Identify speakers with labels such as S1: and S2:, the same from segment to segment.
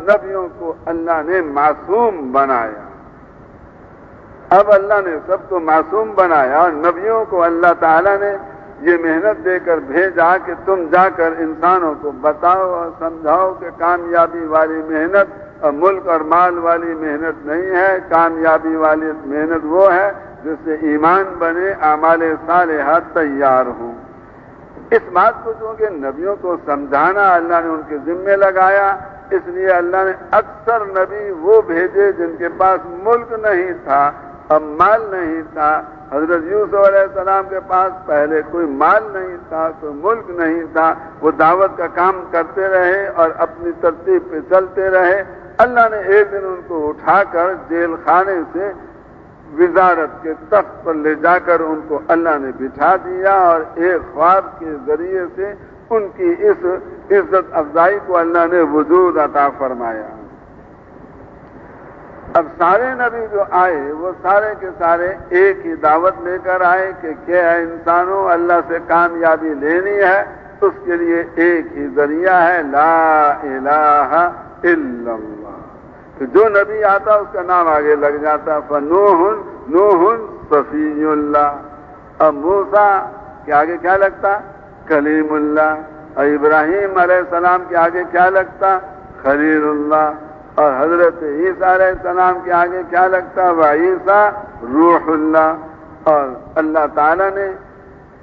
S1: نبیوں کو اللہ نے معصوم بنایا. اب اللہ نے سب کو معصوم بنایا اور نبیوں کو اللہ تعالیٰ نے یہ محنت دے کر بھیجا کہ تم جا کر انسانوں کو بتاؤ اور سمجھاؤ کہ کامیابی والی محنت اور ملک اور مال والی محنت نہیں ہے. کامیابی والی محنت وہ ہے جس سے ایمان بنے، اعمال صالحہ تیار ہوں. اس بات کو چونکہ نبیوں کو سمجھانا اللہ نے ان کے ذمے لگایا، اس لیے اللہ نے اکثر نبی وہ بھیجے جن کے پاس ملک نہیں تھا اور مال نہیں تھا. حضرت یوسف علیہ السلام کے پاس پہلے کوئی مال نہیں تھا، کوئی ملک نہیں تھا. وہ دعوت کا کام کرتے رہے اور اپنی ترتیب پہ چلتے رہے. اللہ نے ایک دن ان کو اٹھا کر جیل خانے سے وزارت کے تخت پر لے جا کر ان کو اللہ نے بٹھا دیا اور ایک خواب کے ذریعے سے ان کی اس عزت افزائی کو اللہ نے وجود عطا فرمایا. اب سارے نبی جو آئے وہ سارے کے سارے ایک ہی دعوت لے کر آئے کہ کیا انسانوں اللہ سے کامیابی لینی ہے، اس کے لیے ایک ہی ذریعہ ہے، لا الہ الا اللہ. تو جو نبی آتا اس کا نام آگے لگ جاتا. فنوح صفی اللہ. اب موسیٰ کے آگے کیا لگتا؟ کلیم اللہ. اور ابراہیم علیہ السلام کے آگے کیا لگتا؟ خلیل اللہ. اور حضرت عیسیٰ علیہ السلام کے آگے کیا لگتا؟ وعیسیٰ روح اللہ. اور اللہ تعالیٰ نے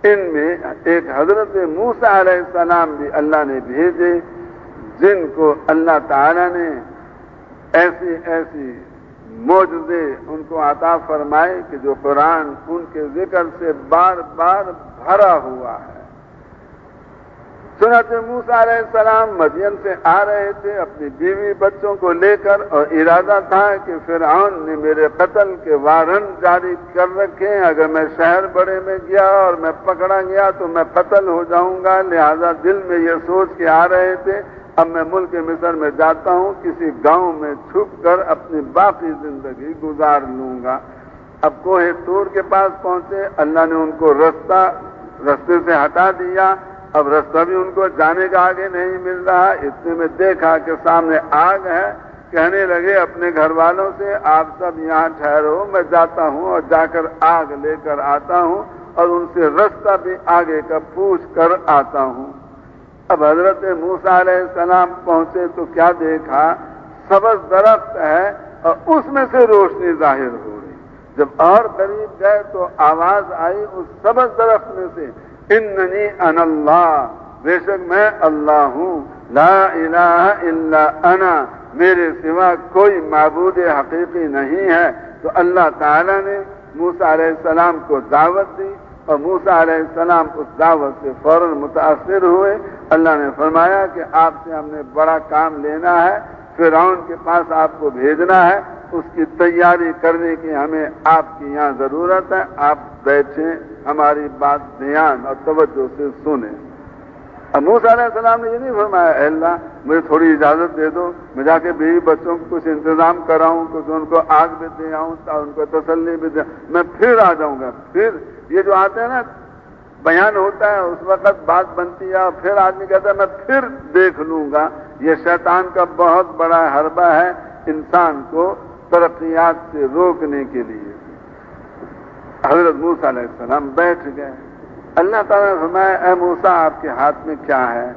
S1: ان میں ایک حضرت موسیٰ علیہ السلام بھی اللہ نے بھیجے، جن کو اللہ تعالیٰ نے ایسی معجزے ان کو عطا فرمائے کہ جو قرآن ان کے ذکر سے بار بار بھرا ہوا ہے. سنت موسیٰ علیہ السلام مدین سے آ رہے تھے اپنی بیوی بچوں کو لے کر، اور ارادہ تھا کہ فرعون نے میرے قتل کے وارنٹ جاری کر رکھے، اگر میں شہر بڑے میں گیا اور میں پکڑا گیا تو میں قتل ہو جاؤں گا. لہذا دل میں یہ سوچ کے آ رہے تھے اب میں ملک مصر میں جاتا ہوں، کسی گاؤں میں چھپ کر اپنی باقی زندگی گزار لوں گا. اب کوہ طور کے پاس پہنچے، اللہ نے ان کو رستے سے ہٹا دیا. اب راستہ بھی ان کو جانے کا آگے نہیں مل رہا. اتنے میں دیکھا کہ سامنے آگ ہے. کہنے لگے اپنے گھر والوں سے آپ سب یہاں ٹھہرو، میں جاتا ہوں اور جا کر آگ لے کر آتا ہوں اور ان سے راستہ بھی آگے کا پوچھ کر آتا ہوں. اب حضرت موسیٰ علیہ السلام پہنچے تو کیا دیکھا؟ سبز درخت ہے اور اس میں سے روشنی ظاہر ہو رہی. جب اور قریب گئے تو آواز آئی اس سبز درخت میں سے، اننی انا اللہ، بے شک میں اللہ ہوں، لا الہ الا انا، میرے سوا کوئی معبود حقیقی نہیں ہے. تو اللہ تعالیٰ نے موسیٰ علیہ السلام کو دعوت دی اور موسیٰ علیہ السلام اس دعوت سے فوراً متاثر ہوئے. اللہ نے فرمایا کہ آپ سے ہم نے بڑا کام لینا ہے، فرعون کے پاس آپ کو بھیجنا ہے، اس کی تیاری کرنے کی ہمیں آپ کی یہاں ضرورت ہے. آپ بیٹھیں، ہماری بات دھیان اور توجہ سے سنیں. اب موسیٰ علیہ السلام نے یہ نہیں فرمایا اے اللہ مجھے تھوڑی اجازت دے دو، میں جا کے بیوی بچوں کو کچھ انتظام کراؤں، کچھ ان کو آگ بھی دے آؤں اور ان کو تسلی بھی دے، میں پھر آ جاؤں گا. پھر یہ جو آتے ہیں نا بیان ہوتا ہے اس وقت بات بنتی ہے اور پھر آدمی کہتا ہے میں پھر دیکھ لوں گا. یہ شیطان کا بہت بڑا حربہ ہے انسان کو ترقیات سے روکنے کے لیے. حضرت موسیٰ علیہ السلام بیٹھ گئے. اللہ تعالیٰ نے فرمایا اے موسیٰ آپ کے ہاتھ میں کیا ہے؟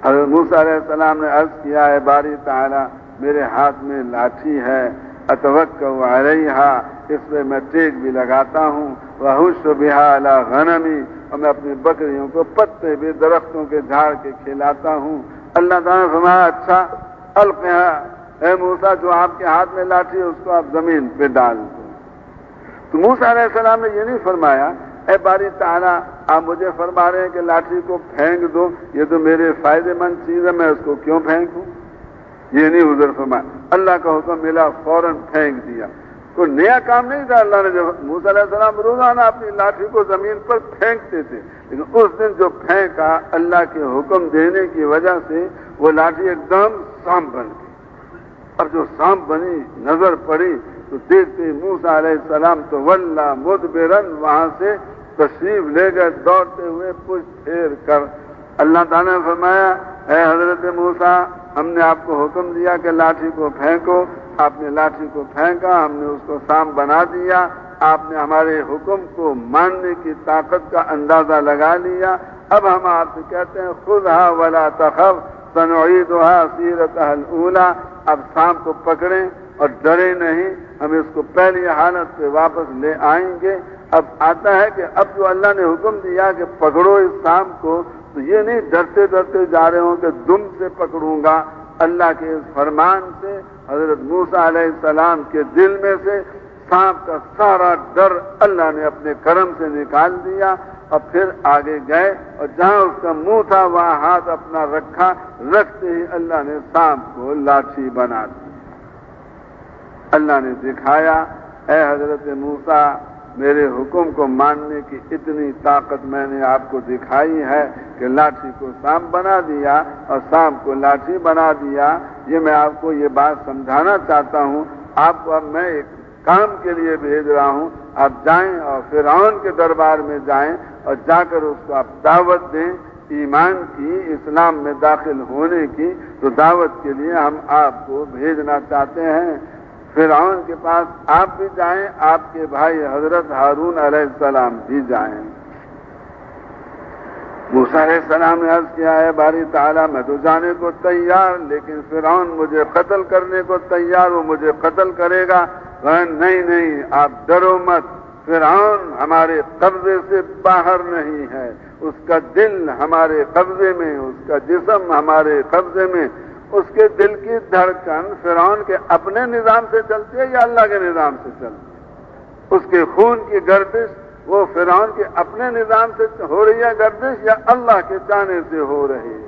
S1: حضرت موسیٰ علیہ السلام نے عرض کیا اے باری تعالیٰ میرے ہاتھ میں لاٹھی ہے، اتوکل علیہا، اس پہ میں ٹیک بھی لگاتا ہوں، وَأَحُشُّ بِهَا عَلَىٰ غَنَمِي، اور میں اپنی بکریوں کو پتے بھی درختوں کے جھاڑ کے کھلاتا ہوں. اللہ تعالیٰ نے فرمایا اچھا القھا، اے موسیٰ جو آپ کے ہاتھ میں لاٹھی ہے اس کو آپ زمین پہ ڈال دو. تو موسیٰ علیہ السلام نے یہ نہیں فرمایا اے باری تعالیٰ آپ مجھے فرما رہے ہیں کہ لاٹھی کو پھینک دو، یہ تو میرے فائدے مند چیز ہے، میں اس کو کیوں پھینکوں؟ یہ نہیں حضور فرمایا. اللہ کا حکم ملا فوراً پھینک دیا. کوئی نیا کام نہیں تھا. اللہ نے جب موسیٰ علیہ السلام روزانہ اپنی لاٹھی کو زمین پر پھینکتے تھے، لیکن اس دن جو پھینکا اللہ کے حکم دینے کی وجہ سے وہ لاٹھی ایک دم سانپ بن گئی. اور جو سانپ بنی نظر پڑی تو دیکھتے موسیٰ علیہ السلام تو ولّا مدبرن، وہاں سے تشریف لے گئے دوڑتے ہوئے پشت پھیر کر. اللہ تعالیٰ نے فرمایا اے حضرت موسیٰ ہم نے آپ کو حکم دیا کہ لاٹھی کو پھینکو، آپ نے لاٹھی کو پھینکا، ہم نے اس کو سانپ بنا دیا، آپ نے ہمارے حکم کو ماننے کی طاقت کا اندازہ لگا لیا۔ اب ہم آپ سے کہتے ہیں خذھا ولا تخف سنعیدھا سیرتھا الاولی، اب سانپ کو پکڑیں اور ڈرے نہیں، ہم اس کو پہلی حالت پہ واپس لے آئیں گے۔ اب آتا ہے کہ اب جو اللہ نے حکم دیا کہ پکڑو اس سانپ کو، تو یہ نہیں ڈرتے ڈرتے جا رہے ہوں کہ دم سے پکڑوں گا۔ اللہ کے اس فرمان سے حضرت موسیٰ علیہ السلام کے دل میں سے سانپ کا سارا ڈر اللہ نے اپنے کرم سے نکال دیا، اور پھر آگے گئے اور جہاں اس کا منہ تھا وہاں ہاتھ اپنا رکھا، رکھتے ہی اللہ نے سانپ کو لاٹھی بنا دی۔ اللہ نے دکھایا اے حضرت موسیٰ، میرے حکم کو ماننے کی اتنی طاقت میں نے آپ کو دکھائی ہے کہ لاٹھی کو سانپ بنا دیا اور سانپ کو لاٹھی بنا دیا۔ یہ میں آپ کو یہ بات سمجھانا چاہتا ہوں۔ آپ کو اب میں ایک کام کے لیے بھیج رہا ہوں، آپ جائیں اور فرعون کے دربار میں جائیں اور جا کر اس کو آپ دعوت دیں ایمان کی، اسلام میں داخل ہونے کی۔ تو دعوت کے لیے ہم آپ کو بھیجنا چاہتے ہیں۔ فرعون کے پاس آپ بھی جائیں، آپ کے بھائی حضرت ہارون علیہ السلام بھی جائیں۔ موسیٰ علیہ السلام نے عرض کیا ہے باری تعالیٰ میں تو جانے کو تیار، لیکن فرعون مجھے قتل کرنے کو تیار، وہ مجھے قتل کرے گا۔ نہیں نہیں، آپ ڈرو مت، فرعون ہمارے قبضے سے باہر نہیں ہے، اس کا دل ہمارے قبضے میں، اس کا جسم ہمارے قبضے میں۔ اس کے دل کی دھڑکن فرعون کے اپنے نظام سے چلتی ہے یا اللہ کے نظام سے چلتی ہے؟ اس کے خون کی گردش وہ فرعون کے اپنے نظام سے ہو رہی ہے گردش یا اللہ کے چاہنے سے ہو رہی ہے؟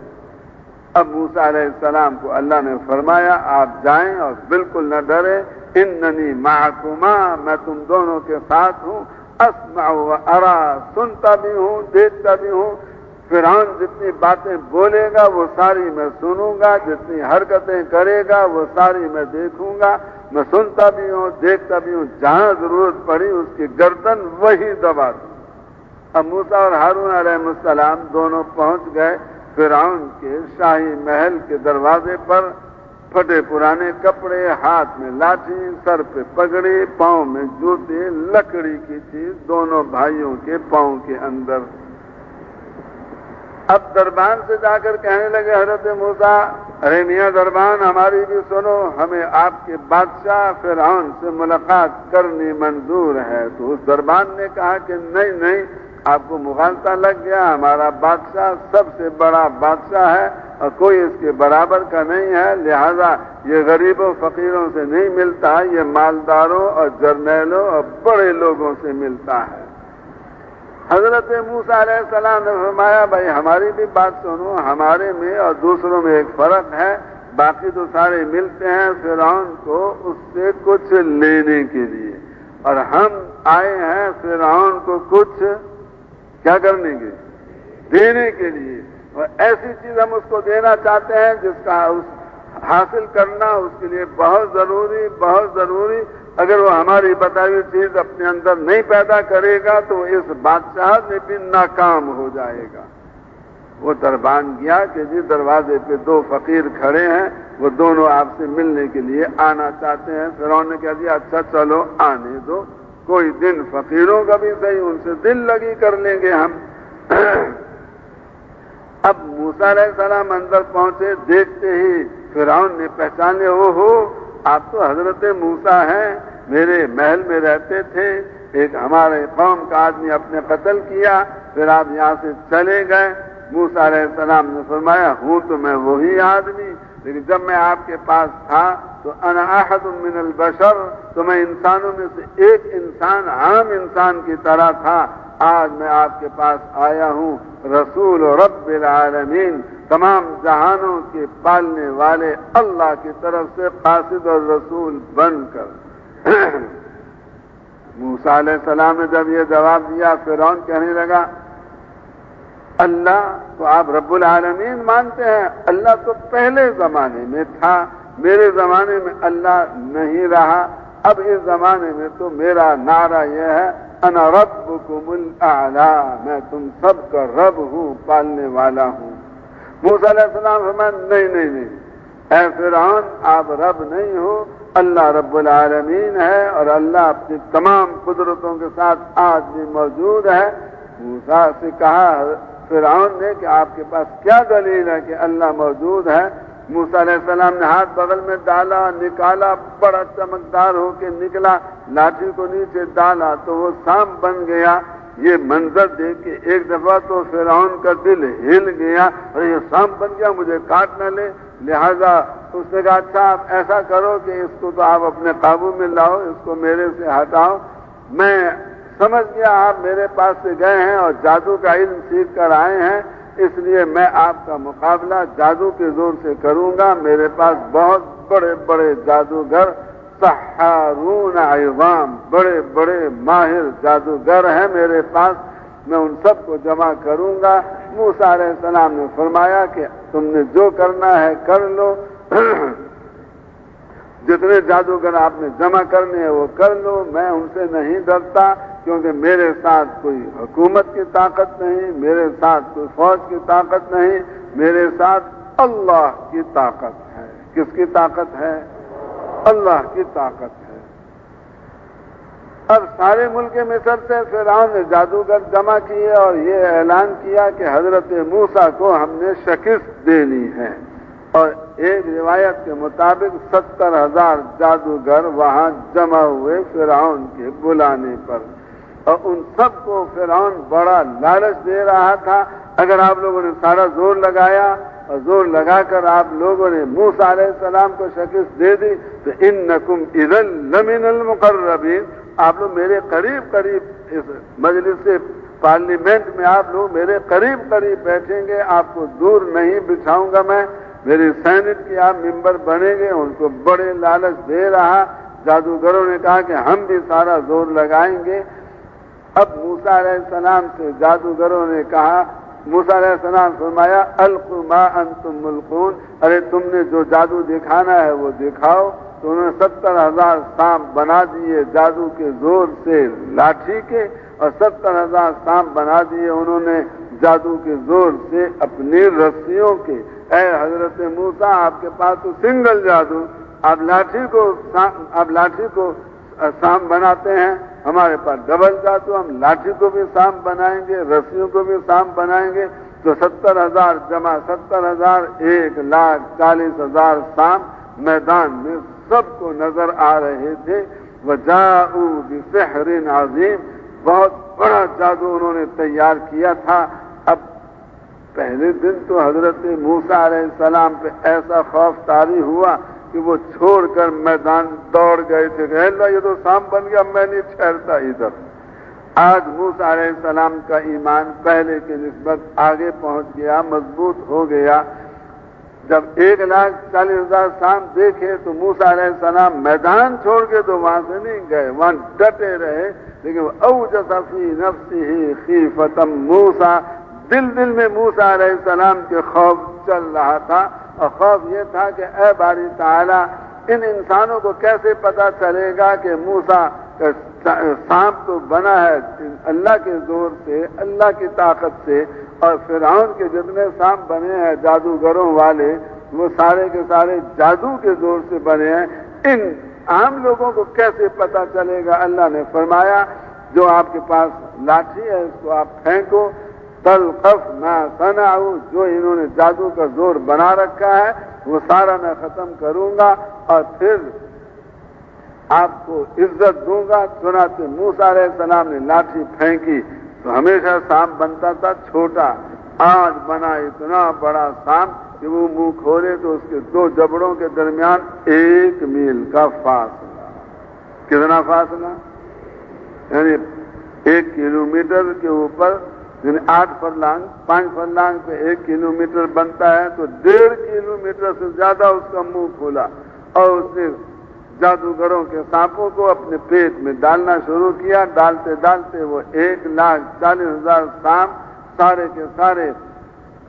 S1: اب موسیٰ علیہ السلام کو اللہ نے فرمایا آپ جائیں اور بالکل نہ ڈریں، اننی معکما، میں تم دونوں کے ساتھ ہوں، اسمع و ارا، سنتا بھی ہوں دیکھتا بھی ہوں۔ فرعون جتنی باتیں بولے گا وہ ساری میں سنوں گا، جتنی حرکتیں کرے گا وہ ساری میں دیکھوں گا، میں سنتا بھی ہوں دیکھتا بھی ہوں، جہاں ضرورت پڑی اس کی گردن وہی دبا دوں۔ اب موسیٰ اور ہارون علیہ السلام دونوں پہنچ گئے فرعون کے شاہی محل کے دروازے پر، پھٹے پرانے کپڑے، ہاتھ میں لاٹھی، سر پہ پگڑی، پاؤں میں جوتے، لکڑی کی چیز دونوں بھائیوں کے پاؤں کے اندر۔ اب دربان سے جا کر کہنے لگے حضرت موسیٰ، ارے میاں دربان ہماری بھی سنو، ہمیں آپ کے بادشاہ فرعون سے ملاقات کرنی منظور ہے۔ تو اس دربان نے کہا کہ نہیں نہیں، آپ کو مغالطہ لگ گیا، ہمارا بادشاہ سب سے بڑا بادشاہ ہے اور کوئی اس کے برابر کا نہیں ہے، لہذا یہ غریبوں فقیروں سے نہیں ملتا، یہ مالداروں اور جرنیلوں اور بڑے لوگوں سے ملتا ہے۔ حضرت موسیٰ علیہ السلام نے فرمایا بھائی ہماری بھی بات سنو، ہمارے میں اور دوسروں میں ایک فرق ہے، باقی تو سارے ملتے ہیں فرعون کو اس سے کچھ لینے کے لیے، اور ہم آئے ہیں فرعون کو کچھ کیا کرنے کے، دینے کے لیے، اور ایسی چیز ہم اس کو دینا چاہتے ہیں جس کا حاصل کرنا اس کے لیے بہت ضروری، اگر وہ ہماری بتائی ہوئی چیز اپنے اندر نہیں پیدا کرے گا تو اس بادشاہ میں بھی ناکام ہو جائے گا۔ وہ دربان گیا کہ جی دروازے پہ دو فقیر کھڑے ہیں، وہ دونوں آپ سے ملنے کے لیے آنا چاہتے ہیں۔ فرعون نے کہہ دیا اچھا چلو آنے دو، کوئی دن فقیروں کا بھی صحیح، ان سے دل لگی کر لیں گے ہم۔ اب موسیٰ علیہ السلام اندر پہنچے، دیکھتے ہی فرعون نے پہچان لیا، اوہو آپ تو حضرت موسیٰ ہیں، میرے محل میں رہتے تھے، ایک ہمارے قوم کا آدمی اپنے قتل کیا، پھر آپ یہاں سے چلے گئے۔ موسیٰ علیہ السلام نے فرمایا ہوں تو میں وہی آدمی، لیکن جب میں آپ کے پاس تھا تو انا احد من البشر، تو میں انسانوں میں سے ایک انسان، عام انسان کی طرح تھا۔ آج میں آپ کے پاس آیا ہوں رسول رب العالمین، تمام جہانوں کے پالنے والے اللہ کی طرف سے قاصد اور رسول بن کر۔ موسیٰ علیہ السلام نے جب یہ جواب دیا، فرعون کہنے لگا اللہ تو آپ رب العالمین مانتے ہیں؟ اللہ تو پہلے زمانے میں تھا، میرے زمانے میں اللہ نہیں رہا، اب اس زمانے میں تو میرا نعرہ یہ ہے انا ربکم الاعلی، میں تم سب کا رب ہوں، پالنے والا ہوں۔ موسیٰ علیہ السلام فرمایا نہیں نہیں نہیں، اے فرعون آپ رب نہیں ہو، اللہ رب العالمین ہے، اور اللہ اپنی تمام قدرتوں کے ساتھ آج بھی موجود ہے۔ موسیٰ سے کہا فرعون نے کہ آپ کے پاس کیا دلیل ہے کہ اللہ موجود ہے؟ موسیٰ علیہ السلام نے ہاتھ بغل میں ڈالا، نکالا، بڑا چمکدار ہو کے نکلا، لاٹھی کو نیچے ڈالا تو وہ سانپ بن گیا۔ یہ منظر دیکھ کے ایک دفعہ تو فرعون کا دل ہل گیا، اور یہ سانپ بن گیا، مجھے کاٹ نہ لے۔ لہذا اس نے کہا اچھا آپ ایسا کرو کہ اس کو تو آپ اپنے قابو میں لاؤ، اس کو میرے سے ہٹاؤ۔ میں سمجھ گیا آپ میرے پاس سے گئے ہیں اور جادو کا علم سیکھ کر آئے ہیں، اس لیے میں آپ کا مقابلہ جادو کے زور سے کروں گا۔ میرے پاس بہت بڑے بڑے جادوگر سحارون عظام، بڑے بڑے ماہر جادوگر ہیں میرے پاس، میں ان سب کو جمع کروں گا۔ موسیٰ علیہ السلام نے فرمایا کہ تم نے جو کرنا ہے کر لو، جتنے جادوگر آپ نے جمع کرنے ہیں وہ کر لو، میں ان سے نہیں ڈرتا، کیونکہ میرے ساتھ کوئی حکومت کی طاقت نہیں، میرے ساتھ کوئی فوج کی طاقت نہیں، میرے ساتھ اللہ کی طاقت ہے۔ کس کی طاقت ہے؟ اللہ کی طاقت ہے۔ اب سارے ملک مصر سے فرعون نے جادوگر جمع کیے اور یہ اعلان کیا کہ حضرت موسیٰ کو ہم نے شکست دینی ہے، اور ایک روایت کے مطابق 70,000 جادوگر وہاں جمع ہوئے فرعون کے بلانے پر، اور ان سب کو فرعون بڑا لالچ دے رہا تھا، اگر آپ لوگوں نے سارا زور لگایا اور زور لگا کر آپ لوگوں نے موسیٰ علیہ السلام کو شکست دے دی تو انکم اذا لمن المقربین، آپ لوگ میرے قریب قریب اس مجلس سے پارلیمنٹ میں آپ لوگ میرے قریب قریب بیٹھیں گے، آپ کو دور نہیں بٹھاؤں گا میں، میری سینٹ کی آپ ممبر بنیں گے۔ ان کو بڑے لالچ دے رہا، جادوگروں نے کہا کہ ہم بھی سارا زور لگائیں گے۔ اب موسیٰ علیہ السلام سے جادوگروں نے کہا، موسیٰ علیہ السلام فرمایا القوا ما انتم ملقون، ارے تم نے جو جادو دکھانا ہے وہ دکھاؤ۔ تو انہوں نے 70,000 سانپ بنا دیے جادو کے زور سے لاٹھی کے، اور 70,000 سانپ بنا دیے انہوں نے جادو کے زور سے اپنی رسیوں کے۔ اے حضرت موسیٰ آپ کے پاس تو سنگل جادو، آپ لاٹھی کو سانپ بناتے ہیں، ہمارے پاس ڈبل جادو، ہم لاٹھی کو بھی سانپ بنائیں گے، رسیوں کو بھی سانپ بنائیں گے۔ تو 70,000 جمع 70,000 1,40,000 سانپ میدان میں سب کو نظر آ رہے تھے۔ وَجَاءُوا بِسِحْرٍ عَظِيمٍ، بہت بڑا جادو انہوں نے تیار کیا تھا۔ اب پہلے دن تو حضرت موسیٰ علیہ السلام پہ ایسا خوف طاری ہوا کہ وہ چھوڑ کر میدان دوڑ گئے تھے کہ اللہ یہ تو سانپ بن گیا، میں نہیں ٹھہرتا ادھر۔ آج موسیٰ علیہ السلام کا ایمان پہلے کی نسبت آگے پہنچ گیا، مضبوط ہو گیا۔ جب 1,40,000 سانپ دیکھے تو موسیٰ علیہ السلام میدان چھوڑ کے تو وہاں سے نہیں گئے، وہاں ڈٹے رہے، لیکن اوجس فی نفسہ خیفۃ موسیٰ، دل میں موسیٰ علیہ السلام کے خوف چل رہا تھا، اور خوف یہ تھا کہ اے باری تعالیٰ ان انسانوں کو کیسے پتا چلے گا کہ موسیٰ سانپ تو بنا ہے اللہ کے زور سے، اللہ کی طاقت سے، اور فرعون کے جتنے سانپ بنے ہیں جادوگروں والے وہ سارے کے سارے جادو کے زور سے بنے ہیں، ان عام لوگوں کو کیسے پتا چلے گا؟ اللہ نے فرمایا جو آپ کے پاس لاٹھی ہے اس کو آپ پھینکو، تلقف ما صنعوا، جو انہوں نے جادو کا زور بنا رکھا ہے وہ سارا میں ختم کروں گا اور پھر آپ کو عزت دوں گا۔ چنانچہ موسیٰ علیہ السلام نے لاٹھی پھینکی تو ہمیشہ سانپ بنتا تھا چھوٹا، آج بنا اتنا بڑا سانپ کہ وہ منہ کھولے تو اس کے 2 جبڑوں کے درمیان 1 میل کا فاصلہ۔ کتنا فاصلہ؟ یعنی 1 کلومیٹر کے اوپر، یعنی 8 فرلانگ، 5 فرلانگ پہ 1 کلومیٹر بنتا ہے، تو 1.5 کلومیٹر سے زیادہ اس کا منہ کھولا، اور اس نے جادوگروں کے سانپوں کو اپنے پیٹ میں ڈالنا شروع کیا۔ ڈالتے ڈالتے وہ 1,40,000 سانپ سارے کے سارے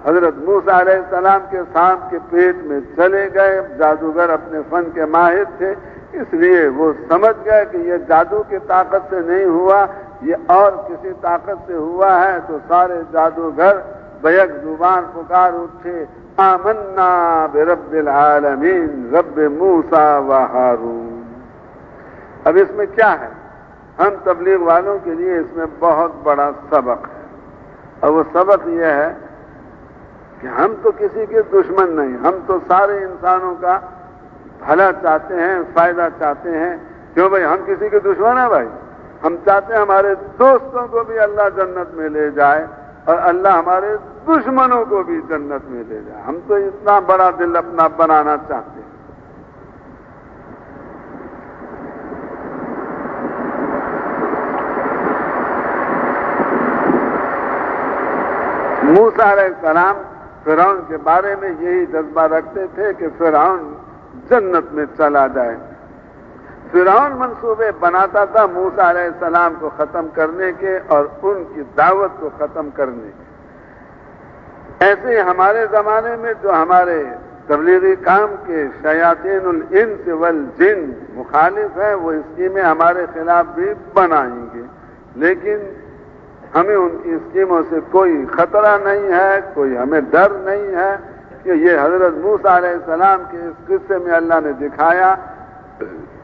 S1: حضرت موسیٰ علیہ السلام کے سانپ کے پیٹ میں چلے گئے۔ جادوگر اپنے فن کے ماہر تھے، اس لیے وہ سمجھ گئے کہ یہ جادو کی طاقت سے نہیں ہوا، یہ اور کسی طاقت سے ہوا ہے۔ تو سارے جادوگر بیک زبان پکار اٹھے آمنا برب العالمین رب موسیٰ و ہارون۔ اب اس میں کیا ہے؟ ہم تبلیغ والوں کے لیے اس میں بہت بڑا سبق ہے، اور وہ سبق یہ ہے کہ ہم تو کسی کے دشمن نہیں، ہم تو سارے انسانوں کا بھلا چاہتے ہیں، فائدہ چاہتے ہیں۔ کیوں بھائی؟ ہم کسی کے دشمن ہیں بھائی؟ ہم چاہتے ہیں ہمارے دوستوں کو بھی اللہ جنت میں لے جائے اور اللہ ہمارے دشمنوں کو بھی جنت میں لے جائے۔ ہم تو اتنا بڑا دل اپنا بنانا چاہتے ہیں۔ موسیٰ علیہ السلام فرعون کے بارے میں یہی جذبہ رکھتے تھے کہ فرعون جنت میں چلا جائے۔ فرعون منصوبے بناتا تھا موسیٰ علیہ السلام کو ختم کرنے کے اور ان کی دعوت کو ختم کرنے کے۔ ایسے ہمارے زمانے میں جو ہمارے تبلیغی کام کے شیاطین الانس والجن مخالف ہیں، وہ اسکیمیں ہمارے خلاف بھی بنائیں گے، لیکن ہمیں ان کی اسکیموں سے کوئی خطرہ نہیں ہے، کوئی ہمیں ڈر نہیں ہے، کہ یہ حضرت موسیٰ علیہ السلام کے اس قصے میں اللہ نے دکھایا۔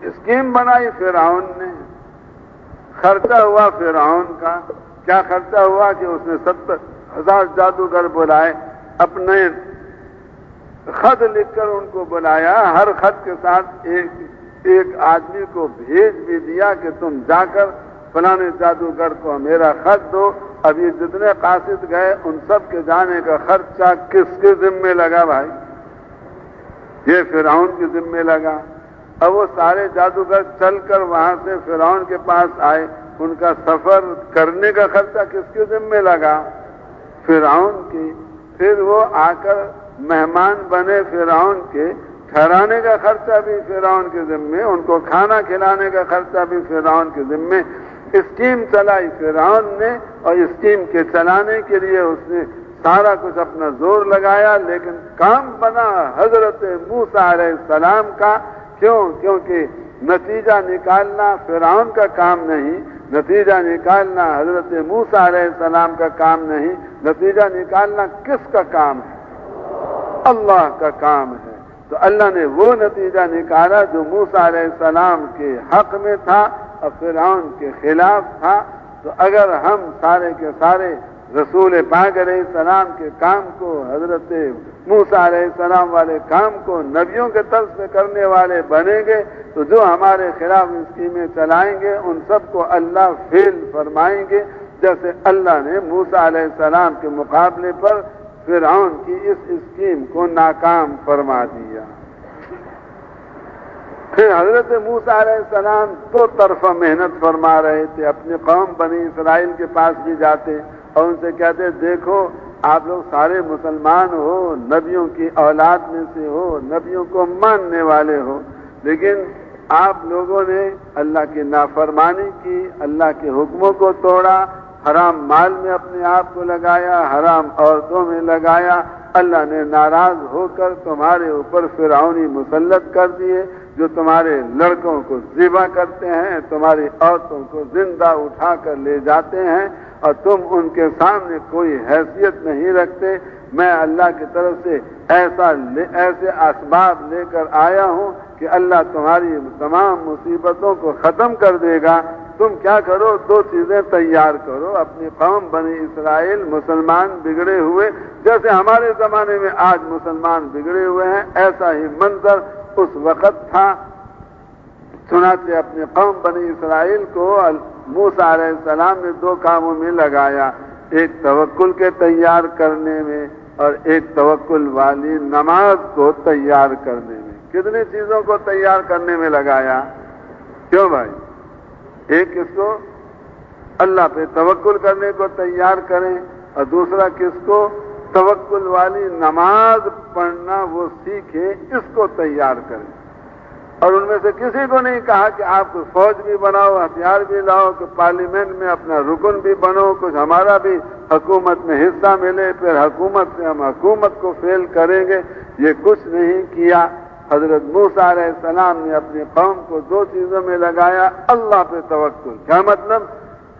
S1: اسکیم بنائی فرعون نے، خرچہ ہوا فرعون کا۔ کیا خرچہ ہوا؟ کہ اس نے 70,000 جادوگر بلائے، اپنے خط لکھ کر ان کو بلایا، ہر خط کے ساتھ ایک آدمی کو بھیج بھی دیا کہ تم جا کر فلانے جادوگر کو میرا خط دو۔ اب یہ جتنے قاصد گئے ان سب کے جانے کا خرچہ کس کے ذمے لگا بھائی؟ یہ فرعون کے ذمے لگا۔ اب وہ سارے جادوگر چل کر وہاں سے فرعون کے پاس آئے، ان کا سفر کرنے کا خرچہ کس کے ذمے لگا؟ فرعون کی۔ پھر وہ آ کر مہمان بنے فرعون کے، ٹھہرانے کا خرچہ بھی فرعون کے ذمے، ان کو کھانا کھلانے کا خرچہ بھی فرعون کے ذمے۔ اسکیم چلائی فرعون نے، اور اسکیم کے چلانے کے لیے اس نے سارا کچھ اپنا زور لگایا، لیکن کام بنا حضرت موسیٰ علیہ السلام کا۔ کیوں؟ کیونکہ نتیجہ نکالنا فرعون کا کام نہیں، نتیجہ نکالنا حضرت موسیٰ علیہ السلام کا کام نہیں، نتیجہ نکالنا کس کا کام ہے؟ اللہ کا کام ہے۔ تو اللہ نے وہ نتیجہ نکالا جو موسیٰ علیہ السلام کے حق میں تھا اور فرعون کے خلاف تھا۔ تو اگر ہم سارے کے سارے رسول پاک علیہ السلام کے کام کو، حضرت موسیٰ علیہ السلام والے کام کو نبیوں کے طرز پہ کرنے والے بنیں گے، تو جو ہمارے خلاف اسکیمیں چلائیں گے ان سب کو اللہ فیل فرمائیں گے، جیسے اللہ نے موسیٰ علیہ السلام کے مقابلے پر فرعون کی اس اسکیم کو ناکام فرما دیا۔ پھر حضرت موسیٰ علیہ السلام دو طرفہ محنت فرما رہے تھے۔ اپنی قوم بنی اسرائیل کے پاس بھی جاتے اور ان سے کہتے، دیکھو آپ لوگ سارے مسلمان ہو، نبیوں کی اولاد میں سے ہو، نبیوں کو ماننے والے ہو، لیکن آپ لوگوں نے اللہ کی نافرمانی کی، اللہ کے حکموں کو توڑا، حرام مال میں اپنے آپ کو لگایا، حرام عورتوں میں لگایا۔ اللہ نے ناراض ہو کر تمہارے اوپر فرعونی مسلط کر دیے، جو تمہارے لڑکوں کو ذبح کرتے ہیں، تمہاری عورتوں کو زندہ اٹھا کر لے جاتے ہیں، اور تم ان کے سامنے کوئی حیثیت نہیں رکھتے۔ میں اللہ کی طرف سے ایسے اسباب لے کر آیا ہوں کہ اللہ تمہاری تمام مصیبتوں کو ختم کر دے گا۔ تم کیا کرو؟ دو چیزیں تیار کرو۔ اپنی قوم بنی اسرائیل مسلمان بگڑے ہوئے، جیسے ہمارے زمانے میں آج مسلمان بگڑے ہوئے ہیں، ایسا ہی منظر اس وقت تھا۔ چنانچہ اپنی قوم بنی اسرائیل کو موسیٰ علیہ السلام نے دو کاموں میں لگایا، ایک توکل کے تیار کرنے میں اور ایک توکل والی نماز کو تیار کرنے میں۔ کتنی چیزوں کو تیار کرنے میں لگایا؟ کیوں بھائی؟ ایک کس کو؟ اللہ پہ توکل کرنے کو تیار کریں، اور دوسرا کس کو؟ توکل والی نماز پڑھنا وہ سیکھیں، اس کو تیار کریں۔ اور ان میں سے کسی کو نہیں کہا کہ آپ کو فوج بھی بناؤ، ہتھیار بھی لاؤ، کہ پارلیمنٹ میں اپنا رکن بھی بنو، کچھ ہمارا بھی حکومت میں حصہ ملے، پھر حکومت سے ہم حکومت کو فیل کریں گے۔ یہ کچھ نہیں کیا۔ حضرت موسیٰ علیہ السلام نے اپنی قوم کو دو چیزوں میں لگایا، اللہ پہ توکل۔ کیا مطلب؟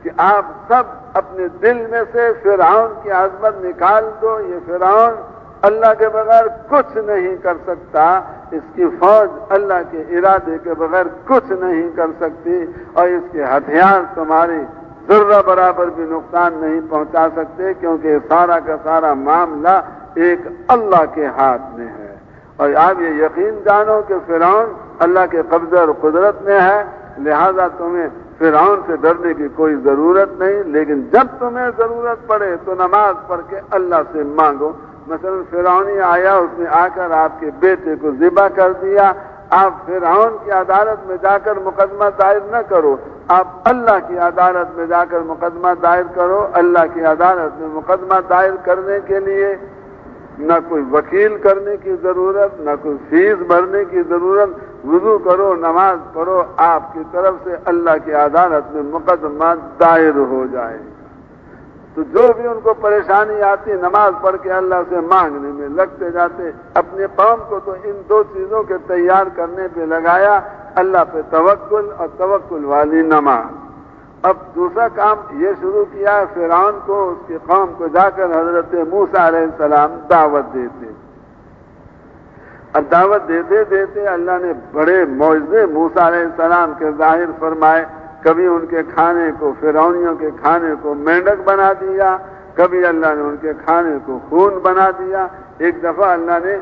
S1: کہ آپ سب اپنے دل میں سے فرعون کی عظمت نکال دو۔ یہ فرعون اللہ کے بغیر کچھ نہیں کر سکتا، اس کی فوج اللہ کے ارادے کے بغیر کچھ نہیں کر سکتی، اور اس کے ہتھیار تمہاری ذرہ برابر بھی نقصان نہیں پہنچا سکتے، کیونکہ سارا کا سارا معاملہ ایک اللہ کے ہاتھ میں ہے۔ اور آپ یہ یقین جانو کہ فرعون اللہ کے قبضے اور قدرت میں ہے، لہذا تمہیں فرعون سے ڈرنے کی کوئی ضرورت نہیں، لیکن جب تمہیں ضرورت پڑے تو نماز پڑھ کے اللہ سے مانگو۔ مثلا فرعونی آیا، اس نے آ کر آپ کے بیٹے کو ذبح کر دیا، آپ فرعون کی عدالت میں جا کر مقدمہ دائر نہ کرو، آپ اللہ کی عدالت میں جا کر مقدمہ دائر کرو۔ اللہ کی عدالت میں مقدمہ دائر کرنے کے لیے نہ کوئی وکیل کرنے کی ضرورت، نہ کوئی فیس بھرنے کی ضرورت، وضو کرو، نماز پڑھو، آپ کی طرف سے اللہ کی عدالت میں مقدمہ دائر ہو جائے۔ تو جو بھی ان کو پریشانی آتی نماز پڑھ کے اللہ سے مانگنے میں لگتے جاتے۔ اپنے قوم کو تو ان دو چیزوں کے تیار کرنے پہ لگایا، اللہ پہ توکل اور توکل والی نماز۔ اب دوسرا کام یہ شروع کیا ہے، فرعون کو اس کی قوم کو جا کر حضرت موسیٰ علیہ السلام دعوت دیتے۔ اب دعوت دیتے دیتے اللہ نے بڑے معجزے موسیٰ علیہ السلام کے ظاہر فرمائے۔ کبھی ان کے کھانے کو، فرعونیوں کے کھانے کو مینڈک بنا دیا، کبھی اللہ نے ان کے کھانے کو خون بنا دیا۔ ایک دفعہ اللہ نے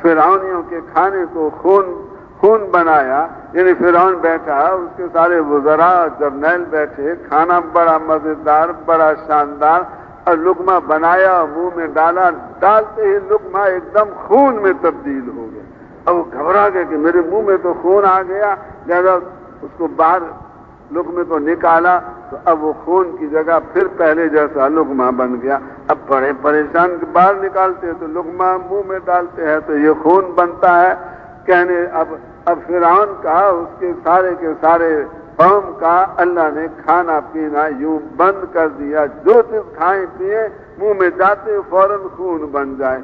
S1: فرعونیوں کے کھانے کو خون بنایا، یعنی فرعون بیٹھا، اس کے سارے وزراء اور جرنیل بیٹھے، کھانا بڑا مزیدار، بڑا شاندار، اور لقمہ بنایا اور منہ میں ڈالا، ڈالتے ہی لقمہ ایک دم خون میں تبدیل ہو گیا۔ اب وہ گھبرا گئے کہ میرے منہ میں تو خون آ گیا، لہذا اس کو باہر لقمے کو نکالا تو اب وہ خون کی جگہ پھر پہلے جیسا لقمہ بن گیا۔ اب بڑے پریشان، باہر نکالتے تو لقمہ منہ میں ڈالتے ہیں تو یہ خون بنتا ہے۔ کہنے اب فرعون کا، اس کے سارے قوم کا اللہ نے کھانا پینا یوں بند کر دیا، جو چیز کھائیں پیئیں منہ میں جاتے فوراً خون بن جائے۔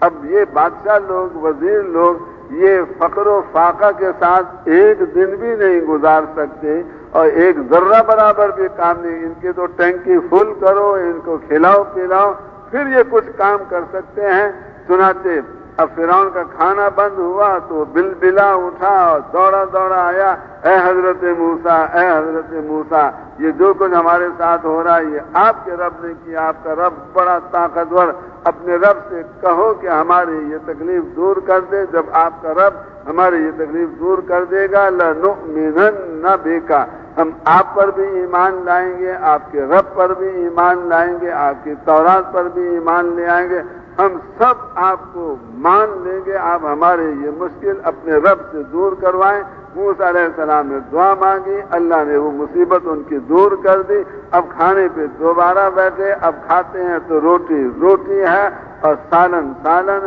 S1: اب یہ بادشاہ لوگ، وزیر لوگ یہ فقر و فاقہ کے ساتھ ایک دن بھی نہیں گزار سکتے، اور ایک ذرہ برابر بھی کام نہیں۔ ان کے تو ٹینکی فل کرو، ان کو کھلاؤ پلاؤ، پھر یہ کچھ کام کر سکتے ہیں۔ چنانچہ اب فرعون کا کھانا بند ہوا تو بلا اٹھا اور دوڑا آیا، اے حضرت موسیٰ، اے حضرت موسیٰ، یہ جو کچھ ہمارے ساتھ ہو رہا ہے یہ آپ کے رب نے کیا، آپ کا رب بڑا طاقتور، اپنے رب سے کہو کہ ہماری یہ تکلیف دور کر دے۔ جب آپ کا رب ہماری یہ تکلیف دور کر دے گا، لَنُؤْمِنَنَّ بِكَ، ہم آپ پر بھی ایمان لائیں گے، آپ کے رب پر بھی ایمان لائیں گے، آپ کی تورات پر بھی ایمان لے آئیں گے، ہم سب آپ کو مان لیں گے، آپ ہمارے یہ مشکل اپنے رب سے دور کروائیں۔ موسیٰ علیہ السلام نے دعا مانگی، اللہ نے وہ مصیبت ان کی دور کر دی۔ اب کھانے پہ دوبارہ بیٹھے، اب کھاتے ہیں تو روٹی ہے اور سالن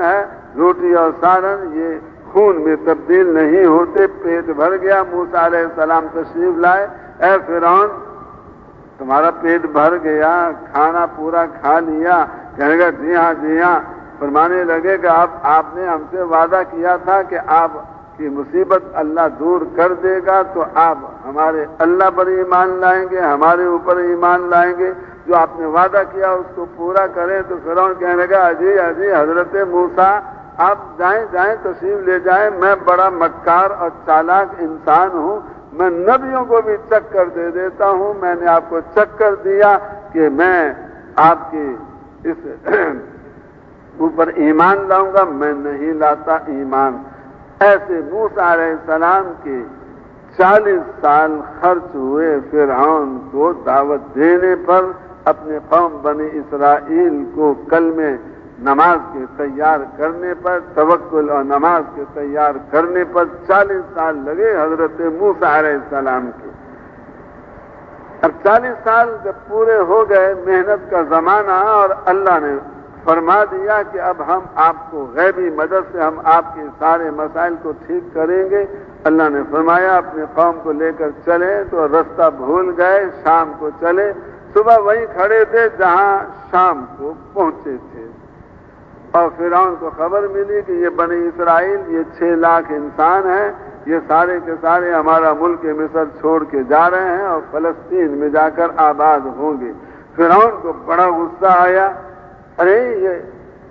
S1: ہے۔ روٹی اور سالن یہ خون میں تبدیل نہیں ہوتے۔ پیٹ بھر گیا۔ موسیٰ علیہ السلام تشریف لائے، اے فرعون تمہارا پیٹ بھر گیا، کھانا پورا کھا لیا؟ کہنے گا جی ہاں۔ فرمانے لگے کہ آپ نے ہم سے وعدہ کیا تھا کہ آپ کی مصیبت اللہ دور کر دے گا، تو آپ ہمارے اللہ پر ایمان لائیں گے، ہمارے اوپر ایمان لائیں گے، جو آپ نے وعدہ کیا اس کو پورا کریں۔ تو فرعون کہنے لگا اجی حضرت موسیٰ آپ جائیں تشریف لے جائیں، میں بڑا مکار اور چالاک انسان ہوں، میں نبیوں کو بھی چکر دے دیتا ہوں، میں نے آپ کو چکر دیا کہ میں آپ کی اس اوپر ایمان لاؤں گا، میں نہیں لاتا ایمان۔ ایسے موسیٰ علیہ السلام کے 40 سال خرچ ہوئے فرعون کو دعوت دینے پر، اپنے قوم بنی اسرائیل کو کلمے نماز کے تیار کرنے پر، توکل اور نماز کے تیار کرنے پر 40 سال لگے حضرت موسیٰ علیہ السلام کے۔ اب 40 سال جب پورے ہو گئے، محنت کا زمانہ، اور اللہ نے فرما دیا کہ اب ہم آپ کو غیبی مدد سے ہم آپ کے سارے مسائل کو ٹھیک کریں گے۔ اللہ نے فرمایا اپنے قوم کو لے کر چلے، تو رستہ بھول گئے، شام کو چلے، صبح وہیں کھڑے تھے جہاں شام کو پہنچے تھے، اور فرعون کو خبر ملی کہ یہ بنی اسرائیل، یہ 6 لاکھ انسان ہیں، یہ سارے کے سارے ہمارا ملک مصر چھوڑ کے جا رہے ہیں اور فلسطین میں جا کر آباد ہوں گے۔ فرعون کو بڑا غصہ آیا، ارے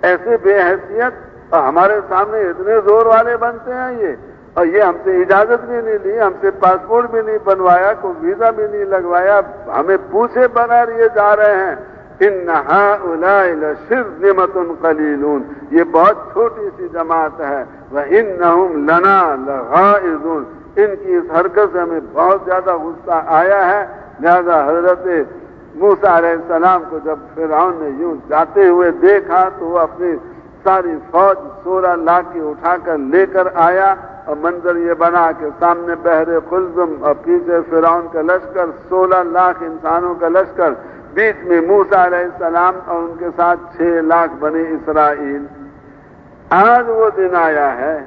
S1: ایسے بے حیثیت اور ہمارے سامنے اتنے زور والے بنتے ہیں یہ، اور یہ ہم سے اجازت بھی نہیں لی، ہم سے پاسپورٹ بھی نہیں بنوایا، کوئی ویزا بھی نہیں لگوایا، ہمیں پوچھے بغیر یہ جا رہے ہیں۔ ان ہؤلاء لشرذمۃ قلیلون، یہ بہت چھوٹی سی جماعت ہے، وانہم لنا لغائظون، ان کی اس حرکت سے ہمیں بہت زیادہ غصہ آیا ہے۔ لہذا حضرت موسیٰ علیہ السلام کو جب فرعون نے یوں جاتے ہوئے دیکھا تو وہ اپنی ساری فوج 16 لاکھ کی اٹھا کر لے کر آیا، اور منظر یہ بنا کہ سامنے بحر قلزم اور پیچھے فرعون کا لشکر، 16 لاکھ انسانوں کا لشکر، بیچ میں موسیٰ علیہ السلام اور ان کے ساتھ 6 لاکھ بنی اسرائیل۔ آج وہ دن آیا ہے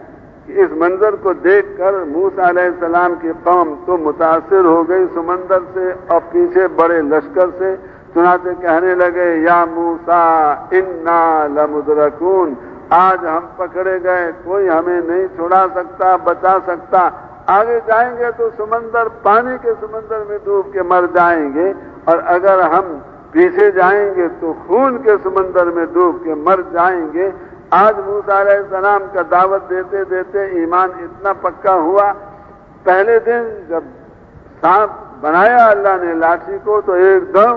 S1: کہ اس منظر کو دیکھ کر موسیٰ علیہ السلام کی قوم تو متاثر ہو گئی سمندر سے اور پیچھے بڑے لشکر سے، چنانچہ کہنے لگے یا موسیٰ انا لمدرکون، آج ہم پکڑے گئے، کوئی ہمیں نہیں چھڑا سکتا، بچا سکتا، آگے جائیں گے تو سمندر، پانی کے سمندر میں ڈوب کے مر جائیں گے، اور اگر ہم پیچھے جائیں گے تو خون کے سمندر میں ڈوب کے مر جائیں گے۔ آج موسیٰ علیہ السلام کا دعوت دیتے دیتے ایمان اتنا پکا ہوا، پہلے دن جب سانپ بنایا اللہ نے لاٹھی کو تو ایک دم